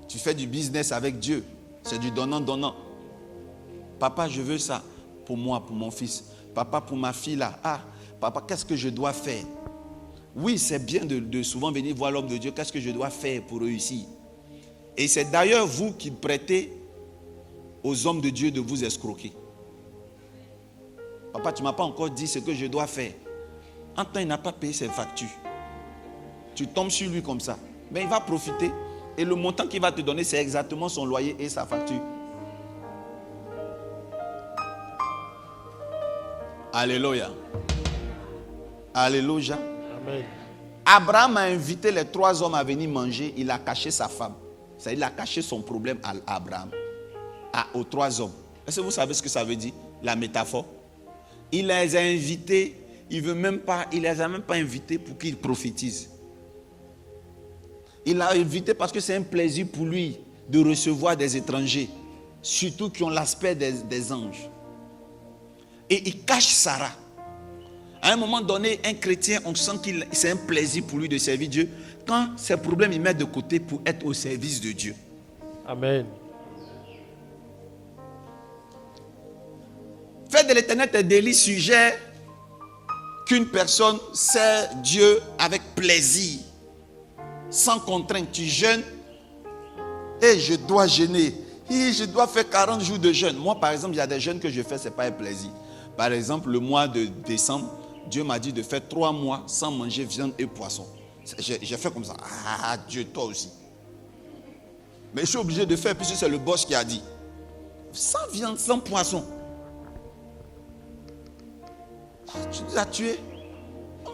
Tu fais du business avec Dieu. C'est du donnant-donnant. Papa, je veux ça pour moi, pour mon fils. Papa, pour ma fille là. Ah, papa, qu'est-ce que je dois faire? Oui, c'est bien de souvent venir voir l'homme de Dieu. Qu'est-ce que je dois faire pour réussir? Et c'est d'ailleurs vous qui prêtez aux hommes de Dieu de vous escroquer. Papa, tu ne m'as pas encore dit ce que je dois faire. En temps, il n'a pas payé ses factures. Tu tombes sur lui comme ça. Mais il va profiter. Et le montant qu'il va te donner, c'est exactement son loyer et sa facture. Alléluia. Alléluia. Amen. Abraham a invité les 3 hommes à venir manger. Il a caché sa femme. C'est-à-dire, il a caché son problème à Abraham. Aux 3 hommes. Est-ce que vous savez ce que ça veut dire? La métaphore. Il les a invités. Il les a même pas invités pour qu'ils prophétisent. Il l'a invité parce que c'est un plaisir pour lui de recevoir des étrangers. Surtout qui ont l'aspect des anges. Et il cache Sarah. À un moment donné, un chrétien, on sent que c'est un plaisir pour lui de servir Dieu. Quand ses problèmes, il met de côté pour être au service de Dieu. Amen. Faire de l'éternel tes délices suggère qu'une personne sert Dieu avec plaisir, sans contrainte. Tu jeûnes et je dois jeûner. Et je dois faire 40 jours de jeûne. Moi, par exemple, il y a des jeûnes que je fais, ce n'est pas un plaisir. Par exemple, le mois de décembre, Dieu m'a dit de faire 3 mois sans manger viande et poisson. J'ai fait comme ça. Ah, Dieu, toi aussi. Mais je suis obligé de faire puisque c'est le boss qui a dit. Sans viande, sans poisson. Tu nous as tués.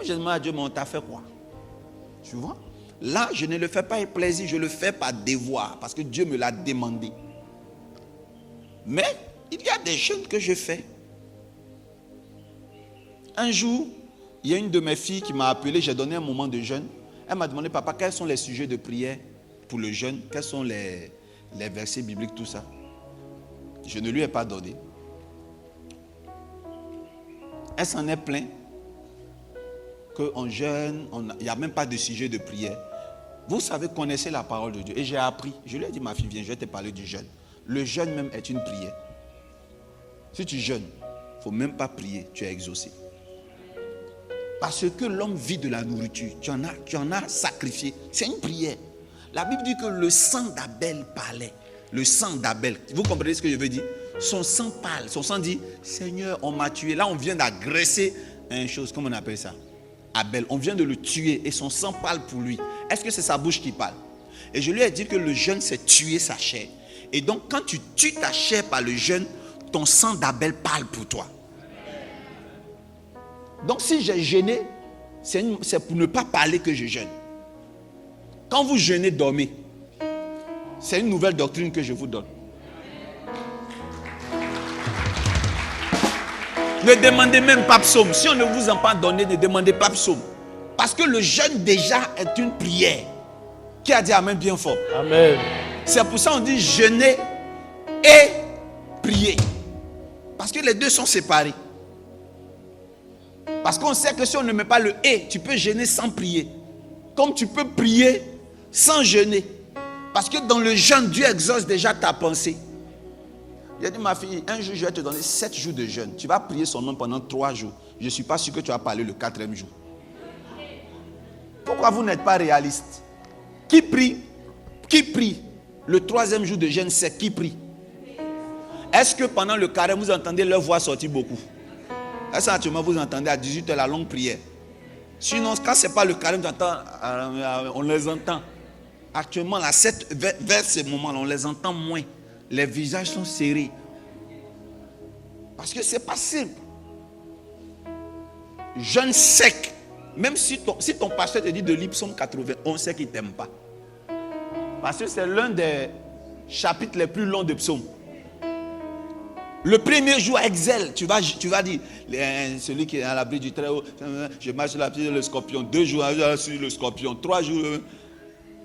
Je demande à Dieu, mais on t'a fait quoi? Tu vois? Là, je ne le fais pas avec plaisir, je le fais par devoir, parce que Dieu me l'a demandé. Mais il y a des jeûnes que je fais. Un jour, il y a une de mes filles qui m'a appelé, j'ai donné un moment de jeûne. Elle m'a demandé, papa, quels sont les sujets de prière pour le jeûne? Quels sont les versets bibliques, tout ça? Je ne lui ai pas donné. Elle s'en est plainte qu'en jeûne, il n'y a même pas de sujet de prière. Vous savez, connaissez la parole de Dieu. Et j'ai appris. Je lui ai dit, ma fille, viens, je vais te parler du jeûne. Le jeûne même est une prière. Si tu jeûnes, il ne faut même pas prier, tu es exaucé. Parce que l'homme vit de la nourriture. Tu en as sacrifié. C'est une prière. La Bible dit que le sang d'Abel parlait. Le sang d'Abel. Vous comprenez ce que je veux dire? Son sang parle. Son sang dit, Seigneur, on m'a tué. Là, on vient d'agresser une chose. Comment on appelle ça? Abel. On vient de le tuer et son sang parle pour lui. Est-ce que c'est sa bouche qui parle? Et je lui ai dit que le jeûne, c'est tuer sa chair. Et donc, quand tu tues ta chair par le jeûne, ton sang d'Abel parle pour toi. Donc, si j'ai jeûné, c'est pour ne pas parler que je jeûne. Quand vous jeûnez, dormez. C'est une nouvelle doctrine que je vous donne. Ne demandez même pas psaume. Si on ne vous en pas donné, ne demandez pas psaume. Parce que le jeûne déjà est une prière. Qui a dit amen bien fort? Amen. C'est pour ça qu'on dit jeûner et prier. Parce que les deux sont séparés. Parce qu'on sait que si on ne met pas le et, tu peux jeûner sans prier. Comme tu peux prier sans jeûner. Parce que dans le jeûne, Dieu exauce déjà ta pensée. J'ai dit, ma fille, un jour, je vais te donner 7 jours de jeûne. Tu vas prier son nom pendant 3 jours. Je ne suis pas sûr que tu vas parler le 4e jour. Pourquoi vous n'êtes pas réaliste? Qui prie? Qui prie? Le 3e jour de jeûne, c'est qui prie? Est-ce que pendant le carême, vous entendez leur voix sortir beaucoup? Est-ce que actuellement, vous entendez à 18h la longue prière? Sinon, quand ce n'est pas le carême, on les entend. Actuellement, là, vers ces moments-là, on les entend moins. Les visages sont serrés. Parce que ce n'est pas simple. Jeûne sec. Même si ton pasteur te dit de lire Psaume 80, on sait qu'il ne t'aime pas. Parce que c'est l'un des chapitres les plus longs de Psaume. Le premier jour, exèle. Tu vas dire, celui qui est à l'abri du Très-Haut, je marche sur la pied le scorpion. 2 jours sur le scorpion. 3 jours.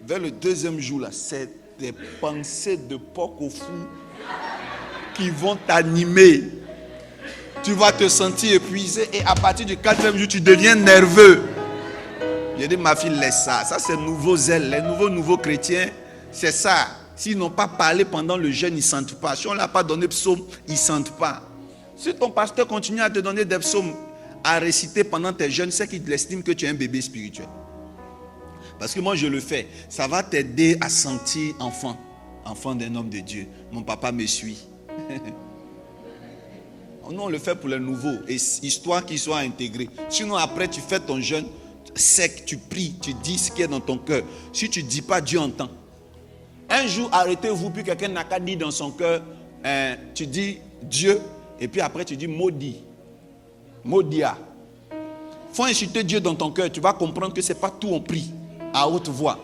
Vers le 2e jour, là, c'est des pensées de porc au fou qui vont t'animer. Tu vas te sentir épuisé et à partir du 4e jour, tu deviens nerveux. J'ai dit, ma fille, laisse ça. Ça, c'est nouveau zèle. Les nouveaux chrétiens, c'est ça. S'ils n'ont pas parlé pendant le jeûne, ils ne sentent pas. Si on ne l'a pas donné psaume, ils ne sentent pas. Si ton pasteur continue à te donner des psaumes à réciter pendant tes jeûnes, c'est qu'il estime que tu es un bébé spirituel. Parce que moi, je le fais. Ça va t'aider à sentir enfant d'un homme de Dieu. Mon papa me suit. Nous, on le fait pour les nouveaux, et histoire qu'ils soient intégrés. Sinon, après, tu fais ton jeûne sec, tu pries, tu dis ce qui est dans ton cœur. Si tu ne dis pas, Dieu entend. Un jour, arrêtez-vous, puis quelqu'un n'a qu'à dire dans son cœur, tu dis Dieu, et puis après, tu dis maudit. Maudia. Faut insulter Dieu dans ton cœur, tu vas comprendre que ce n'est pas tout on prie à haute voix.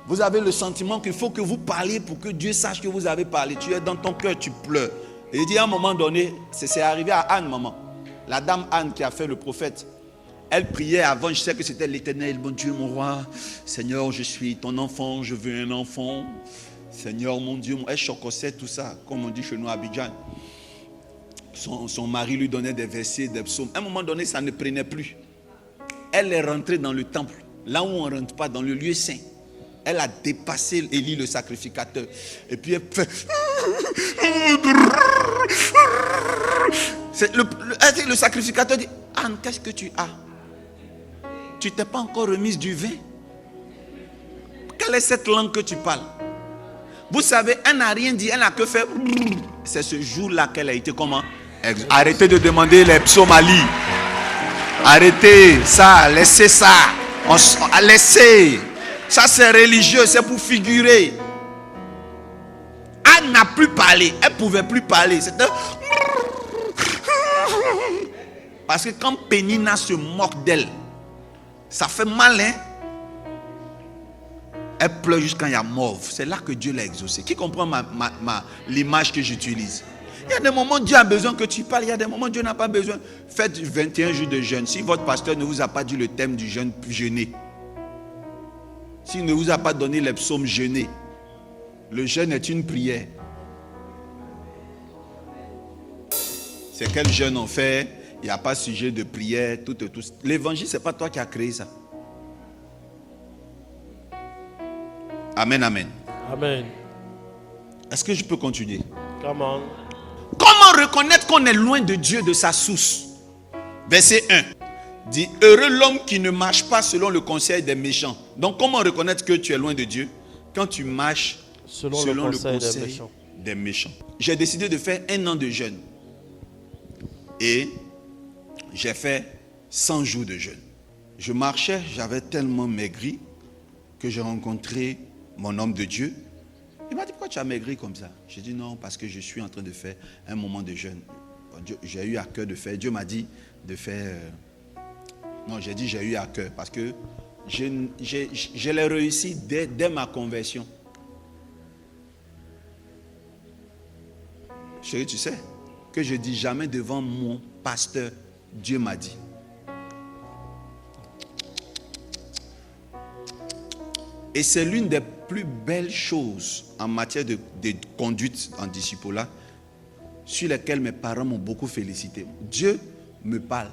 Vous avez le sentiment qu'il faut que vous parliez pour que Dieu sache que vous avez parlé. Tu es dans ton cœur, tu pleures. Et il dit à un moment donné, c'est arrivé à Anne, maman. La dame Anne qui a fait le prophète. Elle priait avant, je sais que c'était l'Éternel, bon Dieu, mon roi. Seigneur, je suis ton enfant, je veux un enfant. Seigneur, mon Dieu, elle chocossait tout ça, comme on dit chez nous à Abidjan. son mari lui donnait des versets, des psaumes. À un moment donné, ça ne prenait plus. Elle est rentrée dans le temple, là où on ne rentre pas, dans le lieu saint. Elle a dépassé Élie le sacrificateur. Et puis elle fait... Le sacrificateur dit, Anne, qu'est-ce que tu as? Tu t'es pas encore remise du vin? Quelle est cette langue que tu parles? Vous savez, elle n'a rien dit, elle n'a que fait... C'est ce jour-là qu'elle a été comment? Arrêtez de demander les psaumes à lire. Arrêtez ça, laissez ça. Laissez. Ça c'est religieux, c'est pour figurer. Elle n'a plus parlé, elle ne pouvait plus parler. C'était... Parce que quand Pénina se moque d'elle, ça fait mal, hein? Elle pleure jusqu'à il y a mauve. C'est là que Dieu l'a exaucé. Qui comprend l'image que j'utilise? Il y a des moments où Dieu a besoin que tu parles. Il y a des moments où Dieu n'a pas besoin. Faites 21 jours de jeûne. Si votre pasteur ne vous a pas dit le thème du jeûne, jeûnez. S'il ne vous a pas donné les psaumes, jeûnez. Le jeûne est une prière. C'est quel jeûne on fait? Il n'y a pas sujet de prière. Tout. L'évangile, ce n'est pas toi qui as créé ça. Amen, amen. Amen. Est-ce que je peux continuer? Come on. Comment reconnaître qu'on est loin de Dieu, de sa source? Verset 1 dit, heureux l'homme qui ne marche pas selon le conseil des méchants. Donc comment reconnaître que tu es loin de Dieu? Quand tu marches selon le conseil des méchants. J'ai décidé de faire 1 an de jeûne. Et j'ai fait 100 jours de jeûne. Je marchais, j'avais tellement maigri que j'ai rencontré mon homme de Dieu. Il m'a dit, pourquoi tu as maigri comme ça? J'ai dit non, parce que je suis en train de faire un moment de jeûne. J'ai eu à cœur de faire, Dieu m'a dit de faire... Non, j'ai dit j'ai eu à cœur parce que je l'ai réussi dès ma conversion. Chérie, tu sais que je dis jamais devant mon pasteur, Dieu m'a dit. Et c'est l'une des plus belles choses en matière de conduite en discipulat sur lesquelles mes parents m'ont beaucoup félicité. Dieu me parle.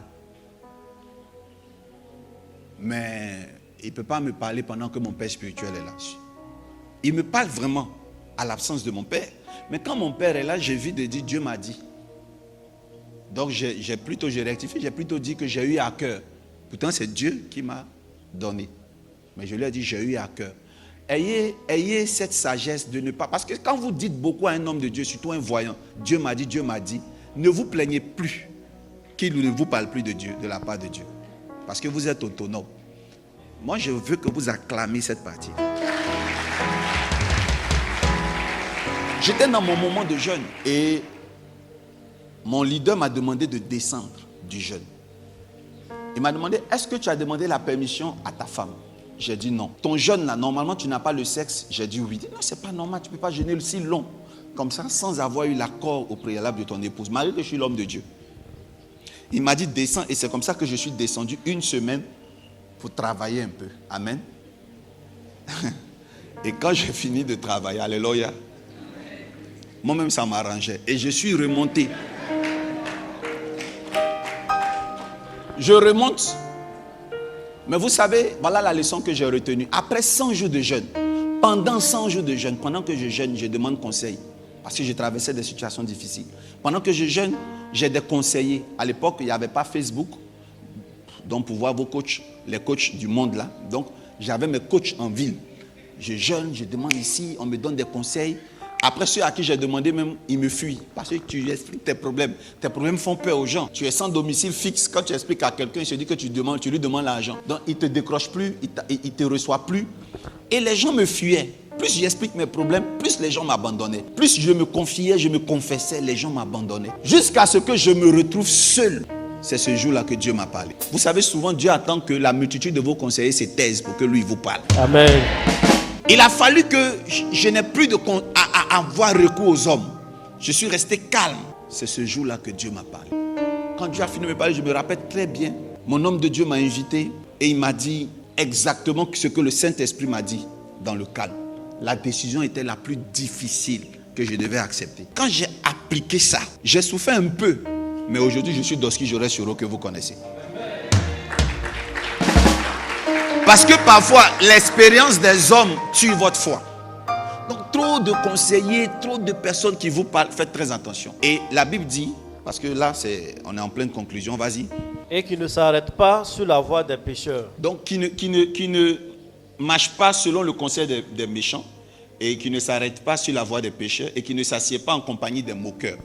Mais il ne peut pas me parler pendant que mon père spirituel est là. Il me parle vraiment à l'absence de mon père. Mais quand mon père est là, j'évite de dire Dieu m'a dit. Donc j'ai rectifié, j'ai plutôt dit que j'ai eu à cœur. Pourtant c'est Dieu qui m'a donné. Mais je lui ai dit j'ai eu à cœur. Ayez cette sagesse de ne pas... Parce que quand vous dites beaucoup à un homme de Dieu, surtout un voyant, Dieu m'a dit, ne vous plaignez plus qu'il ne vous parle plus de Dieu, de la part de Dieu. Parce que vous êtes autonome. Moi, je veux que vous acclamiez cette partie. J'étais dans mon moment de jeûne et mon leader m'a demandé de descendre du jeûne. Il m'a demandé, est-ce que tu as demandé la permission à ta femme? J'ai dit non. Ton jeûne là, normalement tu n'as pas le sexe? J'ai dit oui. Il dit, non, c'est pas normal, tu ne peux pas jeûner si long comme ça sans avoir eu l'accord au préalable de ton épouse. Malgré que je suis l'homme de Dieu. Il m'a dit descends et c'est comme ça que je suis descendu 1 semaine pour travailler un peu. Amen. Et quand j'ai fini de travailler, alléluia, moi-même ça m'arrangeait. Et je suis remonté. Je remonte. Mais vous savez, voilà la leçon que j'ai retenue. Après 100 jours de jeûne, pendant 100 jours de jeûne, pendant que je jeûne, je demande conseil. Parce que je traversais des situations difficiles. Pendant que je jeûne, j'ai des conseillers. À l'époque, il n'y avait pas Facebook. Donc, pour voir vos coachs, les coachs du monde là. Donc, j'avais mes coachs en ville. Je jeûne, je demande ici, on me donne des conseils. Après, ceux à qui j'ai demandé même, ils me fuient. Parce que tu expliques tes problèmes. Tes problèmes font peur aux gens. Tu es sans domicile fixe. Quand tu expliques à quelqu'un, il se dit que tu lui demandes l'argent. Donc, il ne te décroche plus, il ne te reçoit plus. Et les gens me fuyaient. Plus j'explique mes problèmes, plus les gens m'abandonnaient. Plus je me confiais, je me confessais, les gens m'abandonnaient. Jusqu'à ce que je me retrouve seul. C'est ce jour-là que Dieu m'a parlé. Vous savez, souvent, Dieu attend que la multitude de vos conseillers se taise pour que lui vous parle. Amen. Il a fallu que je n'ai plus à avoir recours aux hommes. Je suis resté calme. C'est ce jour-là que Dieu m'a parlé. Quand Dieu a fini de me parler, je me rappelle très bien. Mon homme de Dieu m'a invité et il m'a dit exactement ce que le Saint-Esprit m'a dit dans le calme. La décision était la plus difficile que je devais accepter. Quand j'ai appliqué ça, j'ai souffert un peu. Mais aujourd'hui, je suis Doski Jorel-Soro que vous connaissez. Parce que parfois, l'expérience des hommes tue votre foi. Donc, trop de conseillers, trop de personnes qui vous parlent, faites très attention. Et la Bible dit, parce que là, on est en pleine conclusion, vas-y. Et qui ne s'arrête pas sur la voie des pécheurs. Donc, qui ne marche pas selon le conseil des méchants, et qui ne s'arrête pas sur la voie des pécheurs, et qui ne s'assied pas en compagnie des moqueurs.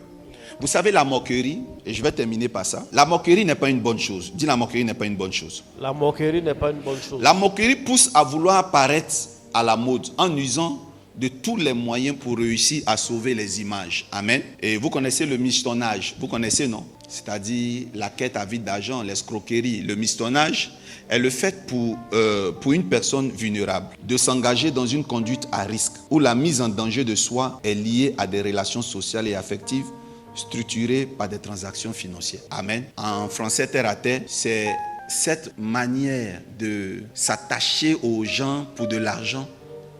Vous savez, la moquerie, et je vais terminer par ça, la moquerie n'est pas une bonne chose. Dis, la moquerie n'est pas une bonne chose. La moquerie n'est pas une bonne chose. La moquerie pousse à vouloir paraître à la mode en usant de tous les moyens pour réussir à sauver les images. Amen. Et vous connaissez le mistonnage. Vous connaissez, non? C'est-à-dire la quête avide d'argent, l'escroquerie. Le mistonnage est le fait pour une personne vulnérable de s'engager dans une conduite à risque où la mise en danger de soi est liée à des relations sociales et affectives structurées par des transactions financières. Amen. En français terre à terre, c'est cette manière de s'attacher aux gens pour de l'argent,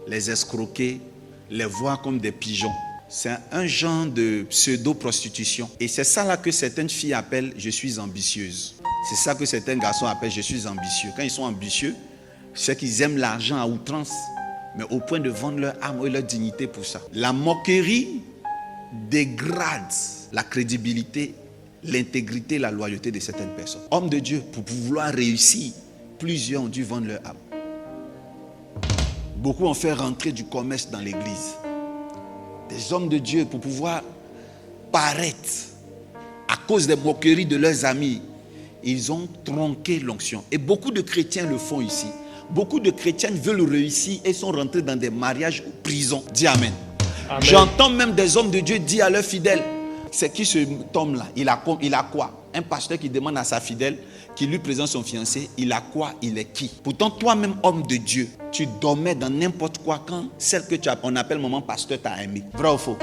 les escroquer, les voir comme des pigeons. C'est un genre de pseudo-prostitution. Et c'est ça là que certaines filles appellent « je suis ambitieuse ». C'est ça que certains garçons appellent « je suis ambitieux ». Quand ils sont ambitieux, c'est qu'ils aiment l'argent à outrance, mais au point de vendre leur âme et leur dignité pour ça. La moquerie dégrade la crédibilité, l'intégrité, la loyauté de certaines personnes. Hommes de Dieu, pour pouvoir réussir, plusieurs ont dû vendre leur âme. Beaucoup ont fait rentrer du commerce dans l'église. Des hommes de Dieu, pour pouvoir paraître à cause des moqueries de leurs amis, ils ont tronqué l'onction. Et beaucoup de chrétiens le font ici. Beaucoup de chrétiens veulent réussir et sont rentrés dans des mariages ou prisons. Dis Amen. Amen. J'entends même des hommes de Dieu dire à leurs fidèles, c'est qui ce homme-là? Il a quoi? Un pasteur qui demande à sa fidèle, qui lui présente son fiancé, il a quoi? Il est qui? Pourtant, toi-même, homme de Dieu, tu dormais dans n'importe quoi quand celle que on appelle maman pasteur t'a aimé. Vrai ou faux?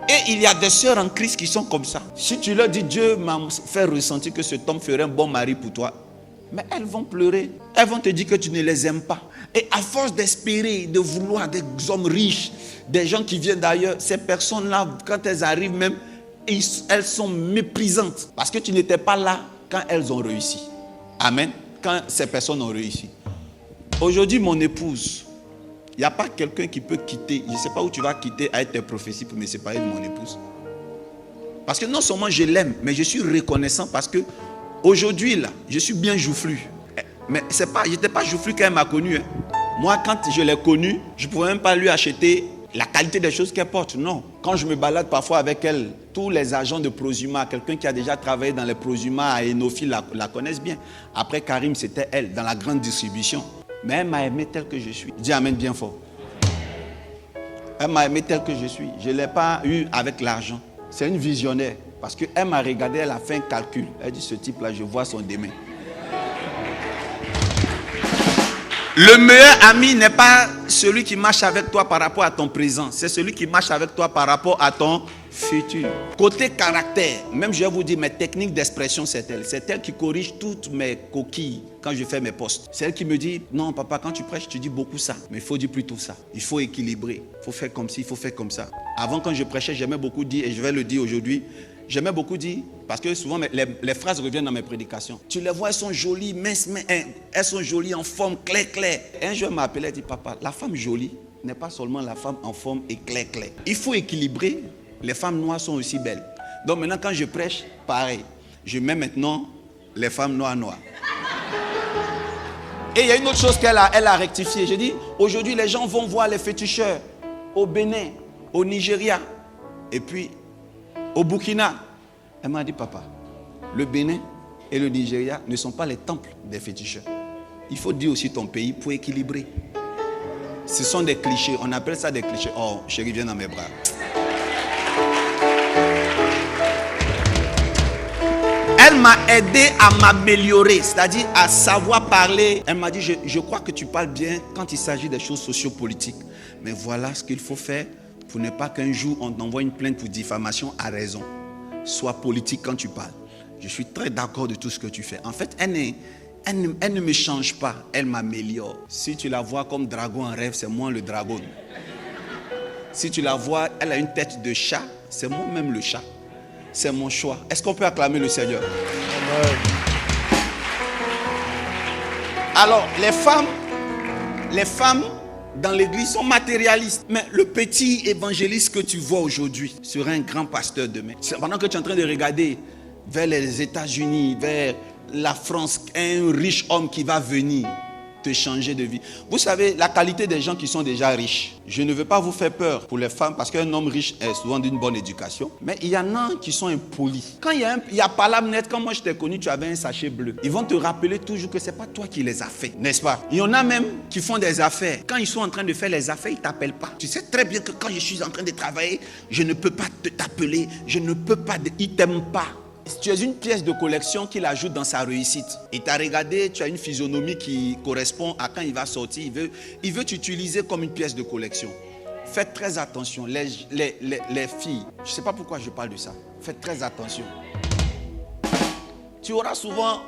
Et il y a des sœurs en Christ qui sont comme ça. Si tu leur dis, Dieu m'a fait ressentir que cet homme ferait un bon mari pour toi, mais elles vont pleurer. Elles vont te dire que tu ne les aimes pas. Et à force d'espérer, de vouloir des hommes riches, des gens qui viennent d'ailleurs, ces personnes-là, quand elles arrivent même, elles sont méprisantes. Parce que tu n'étais pas là quand elles ont réussi. Amen. Quand ces personnes ont réussi. Aujourd'hui, mon épouse, il n'y a pas quelqu'un qui peut quitter. Je ne sais pas où tu vas quitter avec tes prophéties pour me séparer de mon épouse. Parce que non seulement je l'aime, mais je suis reconnaissant parce que aujourd'hui, là, je suis bien joufflu. Mais je n'étais pas joufflu quand elle m'a connu. Hein. Moi, quand je l'ai connue, je ne pouvais même pas lui acheter la qualité des choses qu'elle porte. Non. Quand je me balade parfois avec elle, tous les agents de Prosuma, quelqu'un qui a déjà travaillé dans les Prosuma à Enofi la connaissent bien. Après Karim, c'était elle, dans la grande distribution. Mais elle m'a aimé tel que je suis. Dis Amen bien fort. Elle m'a aimé tel que je suis. Je ne l'ai pas eu avec l'argent. C'est une visionnaire. Parce qu'elle m'a regardé, elle a fait un calcul. Elle dit, ce type-là, je vois son demain. Le meilleur ami n'est pas celui qui marche avec toi par rapport à ton présent. C'est celui qui marche avec toi par rapport à ton futur. Côté caractère, même je vais vous dire, mes techniques d'expression, c'est elle. C'est elle qui corrige toutes mes coquilles quand je fais mes posts. C'est elle qui me dit, non papa, quand tu prêches, tu dis beaucoup ça. Mais il faut dire plutôt ça. Il faut équilibrer. Il faut faire comme ci, il faut faire comme ça. Avant, quand je prêchais, j'aimais beaucoup dire, et je vais le dire aujourd'hui, j'aimais beaucoup dire, parce que souvent les phrases reviennent dans mes prédications. Tu les vois, elles sont jolies, minces, mais elles sont jolies en forme claire. Et un jour, elle m'a appelé, elle dit, papa, la femme jolie n'est pas seulement la femme en forme et claire. Il faut équilibrer. Les femmes noires sont aussi belles. Donc maintenant, quand je prêche, pareil. Je mets maintenant les femmes noires. Et il y a une autre chose qu'elle a rectifié. Je dis, aujourd'hui, les gens vont voir les féticheurs au Bénin, au Nigeria, et puis au Burkina. Elle m'a dit, papa, le Bénin et le Nigeria ne sont pas les temples des féticheurs. Il faut dire aussi ton pays pour équilibrer. Ce sont des clichés. On appelle ça des clichés. Oh, chérie, viens dans mes bras. Elle m'a aidé à m'améliorer, c'est-à-dire à savoir parler. Elle m'a dit, je crois que tu parles bien quand il s'agit des choses sociopolitiques. Mais voilà ce qu'il faut faire pour ne pas qu'un jour on t'envoie une plainte pour diffamation à raison. Sois politique quand tu parles. Je suis très d'accord de tout ce que tu fais. En fait, elle ne me change pas, elle m'améliore. Si tu la vois comme dragon en rêve, c'est moi le dragon. Si tu la vois, elle a une tête de chat, c'est moi-même le chat. c'est mon choix. Est-ce qu'on peut acclamer le Seigneur? Amen. Alors, les femmes dans l'église sont matérialistes. Mais le petit évangéliste que tu vois aujourd'hui sera un grand pasteur demain. Pendant que tu es en train de regarder vers les États-Unis, vers la France, un riche homme qui va venir te changer de vie. Vous savez, la qualité des gens qui sont déjà riches. Je ne veux pas vous faire peur pour les femmes parce qu'un homme riche est souvent d'une bonne éducation. Mais il y en a qui sont impolis. Quand il y a palabre net, quand moi je t'ai connu, tu avais un sachet bleu. Ils vont te rappeler toujours que ce n'est pas toi qui les as fait, n'est-ce pas? Il y en a même qui font des affaires. Quand ils sont en train de faire les affaires, ils ne t'appellent pas. Tu sais très bien que quand je suis en train de travailler, je ne peux pas t'appeler. Je ne peux pas. Ils ne t'aiment pas. Tu es une pièce de collection qu'il ajoute dans sa réussite. Il t'a regardé, tu as une physionomie qui correspond à quand il va sortir. Il veut t'utiliser comme une pièce de collection. Faites très attention. Les filles, je ne sais pas pourquoi je parle de ça. Faites très attention. Tu auras souvent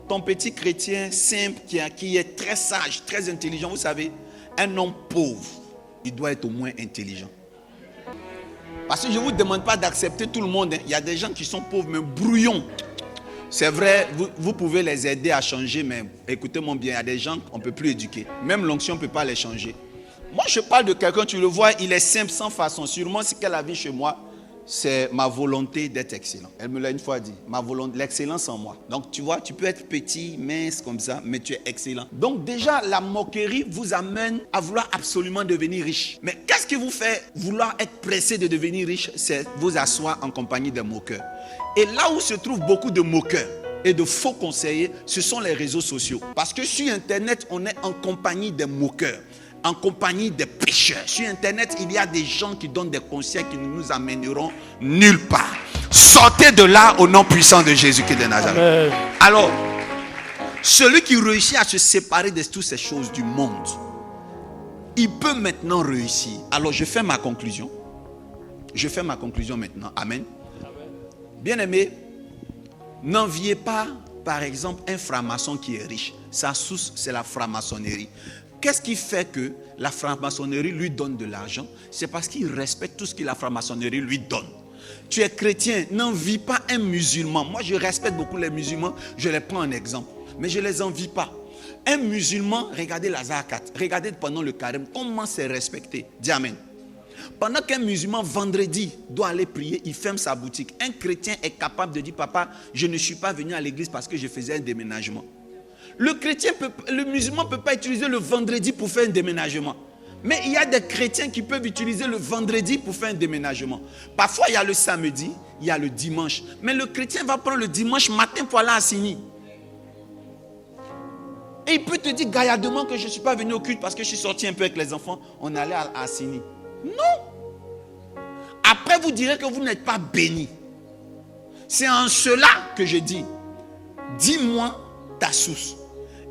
ton petit chrétien simple qui est très sage, très intelligent. Vous savez, un homme pauvre, il doit être au moins intelligent. Parce que je ne vous demande pas d'accepter tout le monde. Il y a des gens qui sont pauvres, mais brouillons. C'est vrai, vous pouvez les aider à changer, mais écoutez-moi bien, il y a des gens qu'on ne peut plus éduquer. Même l'onction ne peut pas les changer. Moi, je parle de quelqu'un, tu le vois, il est simple, sans façon. Sûrement, ce qu'elle a vu chez moi, c'est ma volonté d'être excellent. Elle me l'a une fois dit, l'excellence en moi. Donc, tu vois, tu peux être petit, mince comme ça, mais tu es excellent. Donc, déjà, la moquerie vous amène à vouloir absolument devenir riche. Mais qu'est-ce qui vous fait vouloir être pressé de devenir riche? C'est vous asseoir en compagnie des moqueurs. Et là où se trouvent beaucoup de moqueurs et de faux conseillers, ce sont les réseaux sociaux. Parce que sur Internet, on est en compagnie des moqueurs, en compagnie des pécheurs. Sur Internet, il y a des gens qui donnent des conseils qui ne nous amèneront nulle part. Sortez de là au nom puissant de Jésus-Christ de Nazareth. Amen. Alors, celui qui réussit à se séparer de toutes ces choses du monde, il peut maintenant réussir. Alors, je fais ma conclusion. Je fais ma conclusion maintenant. Amen. Bien-aimé, n'enviez pas, par exemple, un franc-maçon qui est riche. Sa source, c'est la franc-maçonnerie. Qu'est-ce qui fait que la franc-maçonnerie lui donne de l'argent? C'est parce qu'il respecte tout ce que la franc-maçonnerie lui donne. Tu es chrétien, n'envie pas un musulman. Moi, je respecte beaucoup les musulmans, je les prends en exemple. Mais je ne les envie pas. Un musulman, regardez la zakat, regardez pendant le carême, comment c'est respecté. Dis amen. Pendant qu'un musulman, vendredi, doit aller prier, il ferme sa boutique. Un chrétien est capable de dire, papa, je ne suis pas venu à l'église parce que je faisais un déménagement. Le musulman ne peut pas utiliser le vendredi pour faire un déménagement. Mais il y a des chrétiens qui peuvent utiliser le vendredi pour faire un déménagement. Parfois, il y a le samedi, il y a le dimanche. Mais le chrétien va prendre le dimanche matin pour aller à Assini. Et il peut te dire gaillardement que je ne suis pas venu au culte parce que je suis sorti un peu avec les enfants. On allait à Assini. Non. Après, vous direz que vous n'êtes pas béni. C'est en cela que je dis, dis-moi ta source.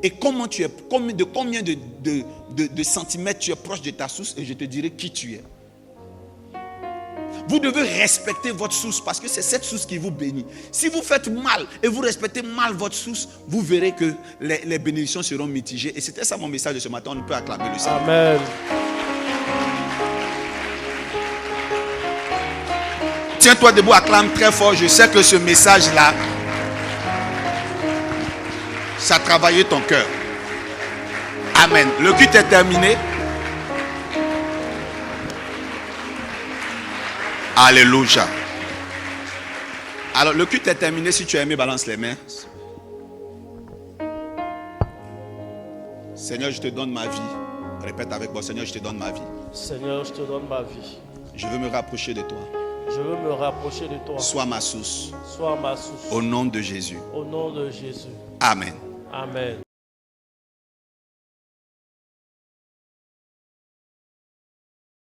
Et comment tu es, de combien de centimètres tu es proche de ta source et je te dirai qui tu es. Vous devez respecter votre source parce que c'est cette source qui vous bénit. Si vous faites mal et vous respectez mal votre source, vous verrez que les bénédictions seront mitigées. Et c'était ça mon message de ce matin. On peut acclamer le Seigneur. Amen. Tiens-toi debout, acclame très fort. Je sais que ce message-là, ça a travaillé ton cœur. Amen. Le culte est terminé. Alléluia. Alors, le culte est terminé. Si tu as aimé, balance les mains. Seigneur, je te donne ma vie. Répète avec moi, Seigneur, je te donne ma vie. Seigneur, je te donne ma vie. Je veux me rapprocher de toi. Je veux me rapprocher de toi. Sois ma source. Sois ma source. Au nom de Jésus. Au nom de Jésus. Amen. Amen.